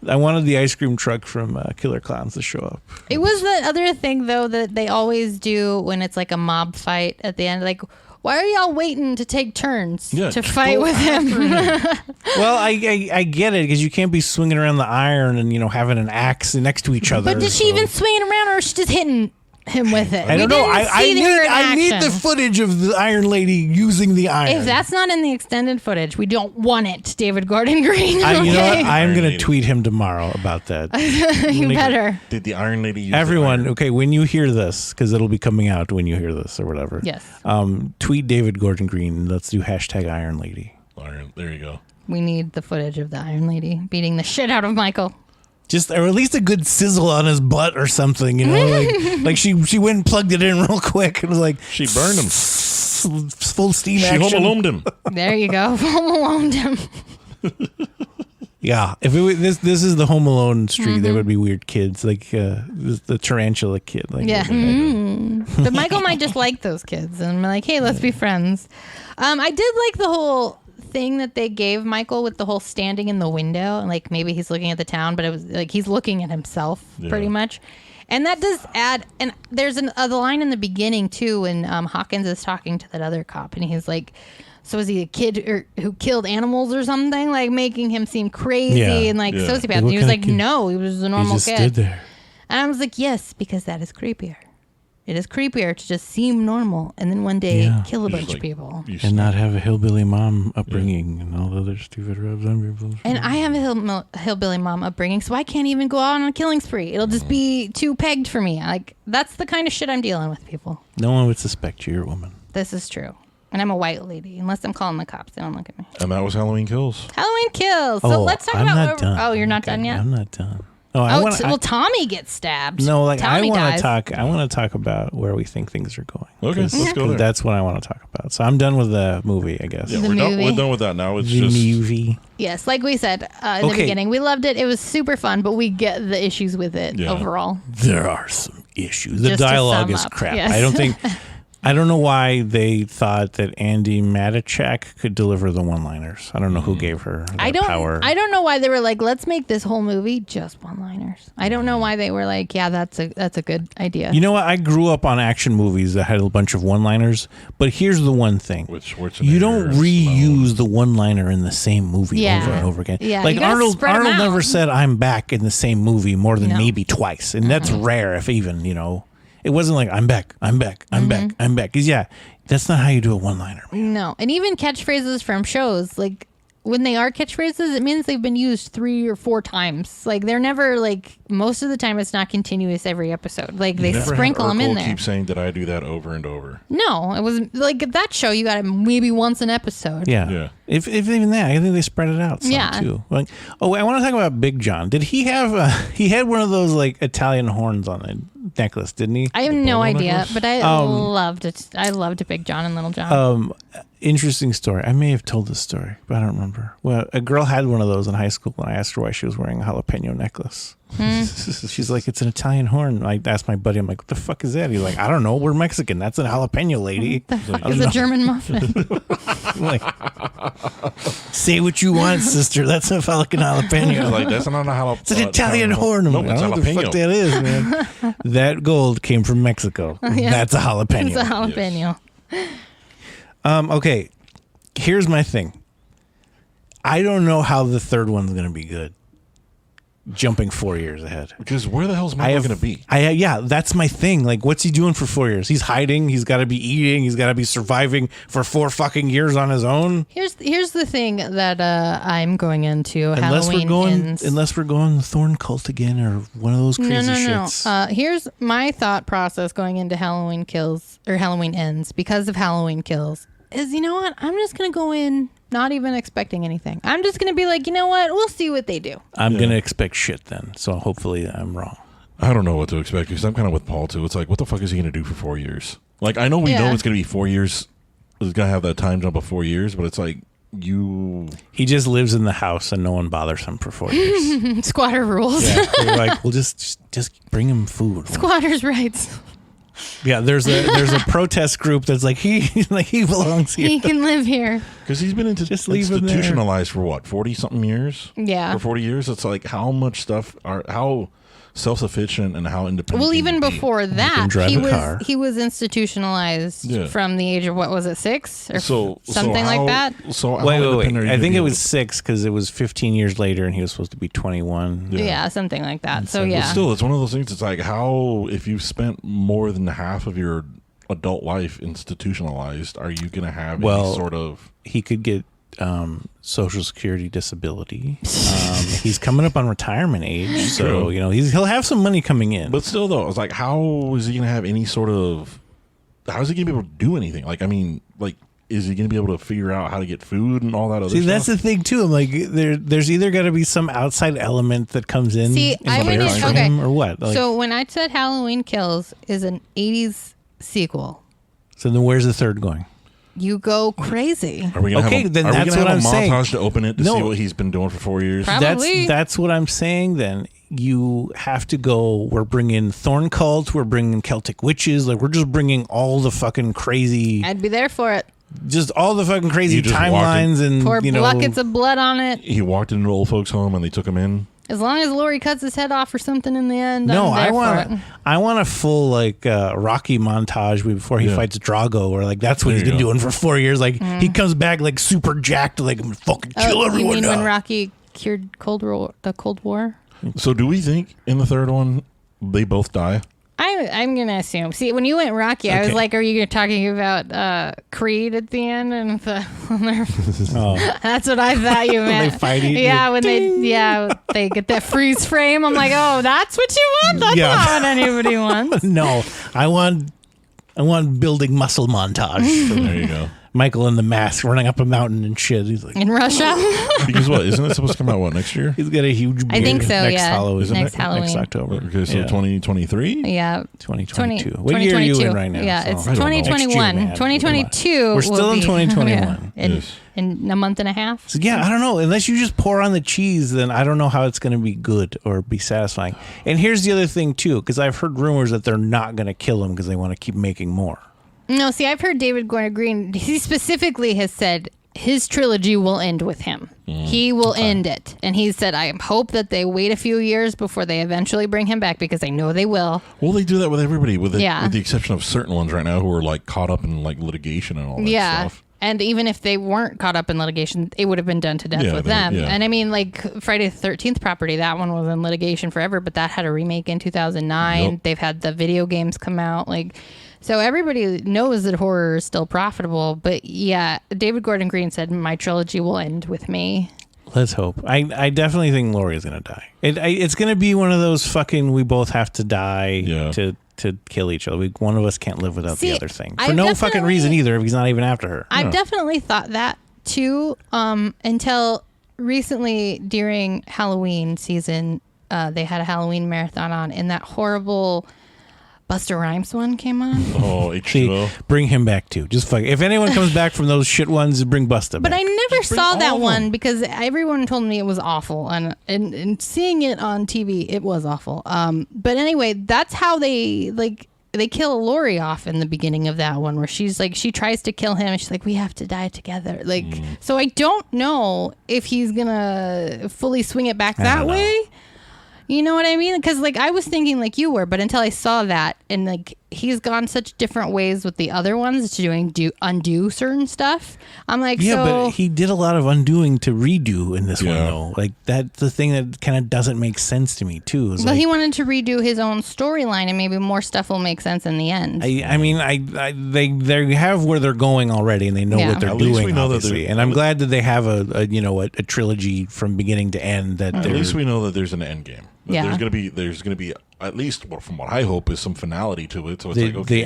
S1: I wanted the ice cream truck from Killer Clowns to show up.
S3: It was the other thing, though, that they always do when it's like a mob fight at the end. Like, why are y'all waiting to take turns to fight with him?
S1: Well, I get it because you can't be swinging around the iron and having an axe next to each other.
S3: But did she even swing it around, or is she just hitting him with it?
S1: I don't
S3: We
S1: know.
S3: didn't
S1: I
S3: see her in
S1: need the
S3: action.
S1: footage of the Iron Lady using the iron.
S3: If that's not in the extended footage, we don't want it, David Gordon Green.
S1: You know what?
S3: Okay?
S1: I'm
S2: Iron
S1: going to
S2: Lady.
S1: tweet him tomorrow about that.
S3: You better.
S2: Did the Iron Lady use
S1: Everyone,
S2: the iron?
S1: okay, when you hear this, because it'll be coming out when you hear this or whatever.
S3: Yes.
S1: Tweet David Gordon Green. Let's do hashtag Iron Lady.
S2: Iron. There you go.
S3: We need the footage of the Iron Lady beating the shit out of Michael.
S1: Just, or at least a good sizzle on his butt or something, like she went and plugged it in real quick and was like,
S2: She burned him.
S1: full steam
S2: She
S1: action.
S2: home aloned him.
S3: There you go. Home Alone him.
S1: Yeah, if it was, this is the Home Alone street, there would be weird kids like the tarantula kid. Like,
S3: Yeah. But Michael might just like those kids and be like, hey, let's be friends. I did like the whole thing that they gave Michael with the whole standing in the window. And like maybe he's looking at the town, but it was like he's looking at himself pretty much. And that does add, and there's the line in the beginning too when Hawkins is talking to that other cop and he's like, so is he a kid who killed animals or something? Like making him seem crazy
S1: Yeah.
S3: and like
S2: Yeah.
S3: sociopath.
S1: Like,
S3: And
S1: what
S3: he was
S1: kind of
S3: like,
S1: kid?
S3: no, he was a
S1: He
S3: normal
S1: just
S3: kid.
S1: stood there.
S3: And I was like, yes, because that is creepier. It is creepier to just seem normal and then one day
S1: Yeah.
S3: kill a
S2: Just
S3: bunch of
S2: like-
S3: people.
S2: You
S1: And not have a hillbilly mom upbringing and all the other stupid rubs on people.
S3: And I have a hillbilly mom upbringing, so I can't even go out on a killing spree. It'll just be too pegged for me. Like, that's the kind of shit I'm dealing with, people.
S1: No one would suspect you're a woman.
S3: This is true. And I'm a white lady. Unless I'm calling the cops, they don't look at me.
S2: And that was Halloween Kills.
S3: Halloween Kills. So let's talk
S1: I'm
S3: about...
S1: not done.
S3: Oh, you're not
S1: Okay,
S3: done yet?
S1: I'm not done. Oh,
S3: Well, Tommy gets stabbed.
S1: No, like
S3: Tommy
S1: I want
S3: dies.
S1: to talk. I want to talk about where we think things are going.
S2: Okay, let's go
S1: 'Cause
S2: there.
S1: that's what I want to talk about. So I'm done with the movie, I guess.
S2: Yeah,
S3: The
S2: we're done.
S3: movie.
S2: We're done with that now. It's
S1: The
S2: just
S1: movie.
S3: Yes, like we said in the
S1: Okay.
S3: beginning, we loved it. It was super fun, but we get the issues with it
S2: Yeah.
S3: overall.
S1: There are some issues. The
S3: Just to
S1: dialogue
S3: sum
S1: is
S3: up,
S1: crap.
S3: yes.
S1: I don't think. I don't know why they thought that Andy Matichak could deliver the one-liners. I don't know who gave her that power.
S3: I don't know why they were like, let's make this whole movie just one-liners. I don't know why they were like, yeah, that's a good idea.
S1: You know what? I grew up on action movies that had a bunch of one-liners, but here's the one thing.
S2: with Schwarzenegger.
S1: You don't
S2: and
S1: reuse the one-liner in the same movie
S3: Yeah.
S1: over and over again.
S3: Yeah,
S1: Like
S3: you gotta
S1: Arnold
S3: spread 'em out.
S1: never said I'm back in the same movie more than
S3: No.
S1: maybe twice. And that's rare if even, you know. It wasn't like I'm back, I'm back, I'm back, I'm back. 'Cause yeah, that's not how you do a one-liner. Man.
S3: No, and even catchphrases from shows, like when they are catchphrases, it means they've been used 3 or 4 times. Like they're never like, most of the time it's not continuous every episode. Like they
S2: Never had
S3: sprinkle them in
S2: Urkel
S3: there.
S2: keep saying, "Did I do that over and over?"
S3: No, it was like that show. You got it maybe once an episode.
S1: Yeah.
S2: Yeah.
S1: If even that, I think they spread it out some
S3: Yeah.
S1: too. Like, oh, I want to talk about Big John. Did he have he had one of those like Italian horns on the necklace, didn't he?
S3: I have no
S2: bolo
S3: idea,
S2: necklace?
S3: but I loved it. I loved Big John and Little John.
S1: Interesting story. I may have told this story, but I don't remember. Well, a girl had one of those in high school, and I asked her why she was wearing a jalapeno necklace. She's like, "It's an Italian horn." I asked my buddy, I'm like, "What the fuck is that?" He's like, "I don't know. We're Mexican. That's a jalapeno, lady."
S3: the fuck is a German muffin?
S1: I'm like, say what you want, sister. That's a fucking jalapeno.
S2: Like that's not a jalapeno.
S1: It's an Italian horn. I'm
S2: No,
S1: like,
S2: it's
S1: I don't know what the fuck
S2: jalapeno.
S1: that is, man. That gold came from Mexico. That's a jalapeno.
S3: It's a jalapeno.
S1: Okay, here's my thing. I don't know how the third one's going to be good. Jumping 4 years ahead.
S2: Because where the hell's Michael going to be?
S1: Yeah, that's my thing. Like, what's he doing for 4 years? He's hiding. He's got to be eating. He's got to be surviving for 4 fucking years on his own.
S3: Here's the thing that I'm going into
S1: Unless
S3: Halloween
S1: we're going the Thorn cult again or one of those crazy
S3: no.
S1: shits.
S3: Here's my thought process going into Halloween Kills or Halloween Ends because of Halloween Kills is, you know what? I'm just gonna go in not even expecting anything. I'm just gonna be like, you know what? We'll see what they do.
S1: I'm gonna expect shit then. So hopefully I'm wrong.
S2: I don't know what to expect because I'm kind of with Paul too. It's like, what the fuck is he going to do for 4 years? Like, I know we know it's going to be 4 years. It's going to have that time jump of 4 years, but it's like
S1: He just lives in the house and no one bothers him for 4 years.
S3: Squatter rules.
S1: Yeah, they're like, well, just bring him food.
S3: Squatters' rights.
S1: Yeah, there's a protest group that's like he belongs here.
S3: He can live here.
S2: Because he's been
S1: Just leave him there.
S2: institutionalized for what, 40 something years?
S3: Yeah.
S2: For 40 years, it's like how much stuff how self-sufficient and how independent.
S3: Well,
S2: can
S3: even
S2: you be?
S3: before that,
S1: drive
S3: he
S1: a
S3: was
S1: car.
S3: he was institutionalized
S2: Yeah.
S3: from the age of what was it, 6 or
S2: So
S3: something like
S2: how-
S3: that.
S2: So how
S1: Wait.
S2: independent are you
S1: I
S2: gonna
S1: think
S2: be
S1: it
S2: able
S1: was
S2: to-
S1: 6 because it was 15 years later and he was supposed to be 21.
S3: Yeah, something like that. So
S1: But
S3: yeah,
S2: But still, it's one of those things. It's like how if you've spent more than half of your adult life institutionalized, are you going to have any sort of?
S1: He could get Social Security disability. He's coming up on retirement age, so
S2: True.
S1: you know he'll have some money coming in.
S2: But still, though, it's like how is he going to have any sort of? How is he going to be able to do anything? Like, I mean, like. Is he going to be able to figure out how to get food and all that other
S1: See,
S2: stuff?
S1: that's the thing too. I'm like, there's either got to be some outside element that comes in.
S3: See,
S1: and
S3: I
S1: cares
S3: went in-
S1: for
S3: okay.
S1: him or what? Like,
S3: so when I said Halloween Kills is an 80s sequel,
S1: so then where's the third going?
S3: you go crazy.
S2: Are we gonna
S1: Okay,
S2: have a,
S1: then
S2: are we
S1: that's
S2: gonna
S1: what
S2: have
S1: I'm
S2: a
S1: saying.
S2: montage to open it to
S1: No.
S2: see what he's been doing for 4 years?
S3: Probably.
S1: That's what I'm saying. Then you have to go. We're bringing Thorn Cult. We're bringing Celtic witches. Like we're just bringing all the fucking crazy,
S3: I'd be there for it.
S1: just all the fucking crazy
S2: You just walked
S1: timelines and
S3: Pour
S1: you know.
S3: buckets of blood on it.
S2: He walked into an old folks' home and they took him in.
S3: As long as Lori cuts his head off or something in the end.
S1: No,
S3: I'm there for it.
S1: I want a full like Rocky montage before he
S2: Yeah.
S1: fights Drago, or like that's what
S2: There
S1: he's
S2: you
S1: been
S2: go.
S1: doing for 4 years. Like he comes back like super jacked, like I'm gonna fucking kill
S3: Oh, you
S1: everyone
S3: mean
S1: now.
S3: when Rocky cured the Cold War?
S2: So do we think in the third one they both die?
S3: I'm gonna assume. See, when you went Rocky, I was
S1: Okay.
S3: like, "Are you talking about Creed at the end?" And that's what I thought you meant.
S1: They fight each
S3: Yeah, when they get that freeze frame. I'm like, "Oh, that's what you want. That's not what anybody wants."
S1: No, I want building muscle montage.
S2: There you go.
S1: Michael in the mask running up a mountain and shit. He's like,
S3: In Russia.
S2: Because what? Isn't it supposed to come out what next year?
S1: he's got a huge beard.
S3: I think so,
S1: Next
S3: yeah.
S1: Halloween.
S3: Isn't next
S1: it?
S3: Halloween.
S1: Next October.
S2: Okay, so
S1: Yeah.
S2: 2023.
S3: Yeah.
S1: 2022. What year are you in right now?
S3: Yeah,
S1: So-
S3: it's
S2: I don't know.
S3: 2021.
S1: Next year, man.
S3: 2022.
S1: We're still
S3: will
S1: in
S3: be-
S1: 2021.
S3: Yeah,
S2: Yes.
S3: in a month and a half.
S1: So yeah, I don't know. Unless you just pour on the cheese, then I don't know how it's going to be good or be satisfying. And here's the other thing too, because I've heard rumors that they're not going to kill him because they want to keep making more.
S3: No, see, I've heard David Gordon Green. He specifically has said his trilogy will end with him. He will end it, and he said, "I hope that they wait a few years before they eventually bring him back because I know they will."
S2: Well, they do that with everybody, with
S3: Yeah.
S2: the exception of certain ones right now who are like caught up in like litigation and all that
S3: Yeah.
S2: stuff.
S3: And even if they weren't caught up in litigation, it would have been done to death
S2: Yeah,
S3: with
S2: they-
S3: them.
S2: yeah.
S3: And I mean, like Friday the 13th property, that one was in litigation forever, but that had a remake in 2009.
S2: Yep.
S3: They've had the video games come out. So everybody knows that horror is still profitable. But yeah, David Gordon Green said, my trilogy will end with me.
S1: Let's hope. I definitely think Laurie is going to die. It's going to be one of those fucking we both have to die
S2: Yeah.
S1: to kill each other. One of us can't live without the
S3: See,
S1: other thing. For
S3: I've
S1: no fucking
S3: definitely-
S1: reason either if he's not even after her.
S3: I've definitely thought that too, until recently during Halloween season. They had a Halloween marathon on, and that horrible Busta Rhymes one came on.
S2: Oh,
S1: See,
S2: H2O.
S1: bring him back too. Just fuck. If anyone comes back from those shit ones, bring Busta
S3: But
S1: back.
S3: I never
S2: bring
S3: saw
S2: all
S3: that
S2: of
S3: one
S2: them.
S3: because everyone told me it was awful, and seeing it on TV, it was awful. But anyway, that's how they kill Lori off in the beginning of that one, where she's like, she tries to kill him, and she's like, we have to die together. So I don't know if he's gonna fully swing it back that
S1: don't know.
S3: way. You know what I mean? Because I was thinking like you were, but until I saw that, and he's gone such different ways with the other ones to undo certain stuff. I'm like,
S1: Yeah,
S3: so
S1: but he did a lot of undoing to redo in this one,
S2: Yeah.
S1: though. Like, that's the thing that kind of doesn't make sense to me, too. Is
S3: but
S1: like,
S3: he wanted to redo his own storyline, and maybe more stuff will make sense in the end.
S1: I mean, they have where they're going already, and they know
S3: Yeah.
S1: what they're
S2: At least
S1: doing,
S2: we know that
S1: obviously.
S2: they're-
S1: And I'm glad that they have a trilogy from beginning to end. That
S2: At
S1: they're
S2: least we know that there's an end game. That
S3: Yeah.
S2: There's gonna be at least, well, from what I hope, is some finality to it. So it's like, okay,
S1: the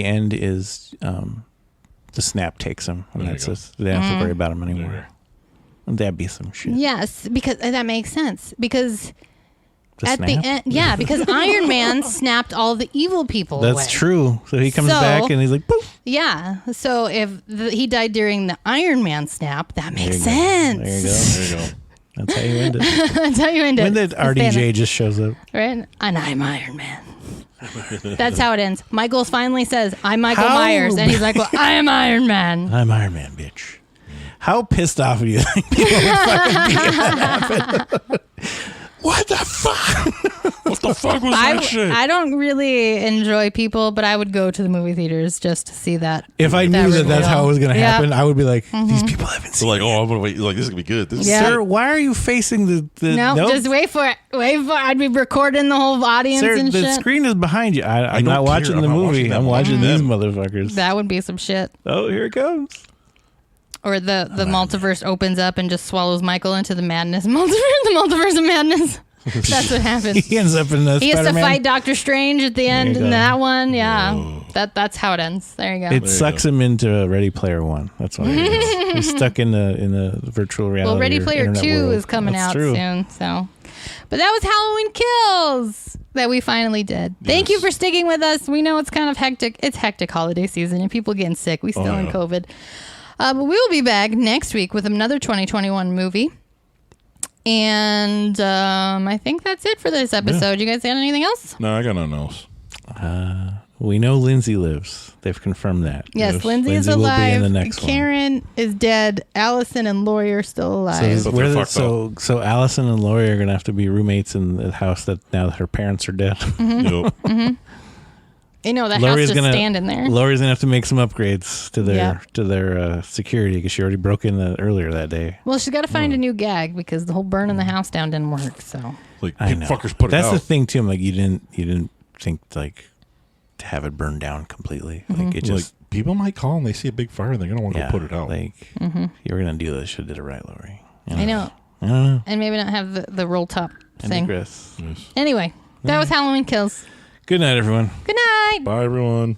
S1: end is the snap takes him, and
S2: There you
S1: that's
S2: go.
S1: it. They don't have to worry about him anymore.
S2: There.
S1: That'd be some shit.
S3: Yes, because that makes sense. Because
S1: The
S3: at
S1: snap?
S3: the end, yeah, because Iron Man snapped all the evil people away.
S1: That's true. So he comes
S3: So-
S1: back and he's like, poof.
S3: Yeah, so if he died during the Iron Man snap, that makes
S1: you go.
S3: sense.
S1: There you go.
S2: there you go.
S1: That's how you end it.
S3: That's how you end it.
S1: When did RDJ just shows up?
S3: Right? And I'm Iron Man. That's how it ends. Michael finally says, I'm Michael
S1: How-
S3: Myers. And he's like, well, I am Iron Man.
S1: I'm Iron Man, bitch. How pissed off are you think people would fucking be if that happened? What the fuck?
S2: What the fuck was that shit?
S3: I don't really enjoy people, but I would go to the movie theaters just to see that.
S1: If I knew that that's how it was going to
S3: Yeah.
S1: happen, I would be like, these people haven't
S2: So
S1: seen
S2: like,
S1: it.
S2: oh, I'm gonna wait. Like, this is gonna be good. This is
S3: Yeah.
S1: Sir, why are you facing the
S3: No,
S1: nope.
S3: just wait for it. Wait for it. I'd be recording the whole audience
S1: Sir,
S3: and
S1: the
S3: shit.
S1: screen is behind you. I'm
S2: don't
S1: not
S2: care.
S1: watching
S2: I'm
S1: the
S2: not
S1: movie.
S2: watching that.
S1: I'm
S2: I'm
S1: watching these
S2: watching
S1: motherfuckers.
S3: That would be some shit.
S1: Oh, here it comes.
S3: Or the multiverse opens up and just swallows Michael into the madness. The multiverse of madness. That's what happens.
S1: He ends up in the
S3: He has to
S1: Spider-Man.
S3: fight Doctor Strange at the end
S1: you
S3: in
S1: go.
S3: that one. Yeah. That's how it ends. There you go.
S1: It sucks him into Ready Player One. That's what it is. He's stuck in the virtual reality.
S3: Well, Ready
S1: or
S3: Player
S1: internet
S3: 2
S1: world.
S3: is coming
S1: That's
S3: out
S1: true.
S3: soon. So, but that was Halloween Kills that we finally did. Thank you for sticking with us. We know it's kind of hectic. It's hectic holiday season and people getting sick. We still in
S2: yeah.
S3: COVID. But we will be back next week with another 2021 movie. And I think that's it for this episode. You guys got anything else?
S2: No, I got nothing else.
S1: We know Lindsay lives. They've confirmed that.
S3: Yes, Lindsay is
S1: will be
S3: alive.
S1: in the next
S3: Karen is dead. Allison and Lori are still alive.
S2: But
S1: one.
S2: they're
S1: So Allison and Lori are gonna have to be roommates in the house that now that her parents are dead.
S3: Mm-hmm.
S2: Yep.
S3: You know, that
S1: Lori's
S3: house just stand in there.
S1: Lori's gonna have to make some upgrades to
S3: Yeah.
S1: their security because she already broke in earlier that day.
S3: Well, she's got to find a new gag because the whole burning the house down didn't work. So
S2: Like,
S1: I
S2: people
S1: know.
S2: fuckers put
S1: That's
S2: it
S1: the
S2: out.
S1: thing too. I'm like, you didn't think like to have it burned down completely. Like it just
S2: like people might call and they see a big fire and they're gonna want to go put it out.
S1: Like you were gonna do this, should have did it right, Lori.
S3: I know.
S1: I don't know.
S3: And maybe not have the roll top thing.
S1: Chris.
S2: Yes.
S3: Anyway, that was Halloween Kills.
S1: Good night, everyone.
S3: Good night.
S2: Bye everyone.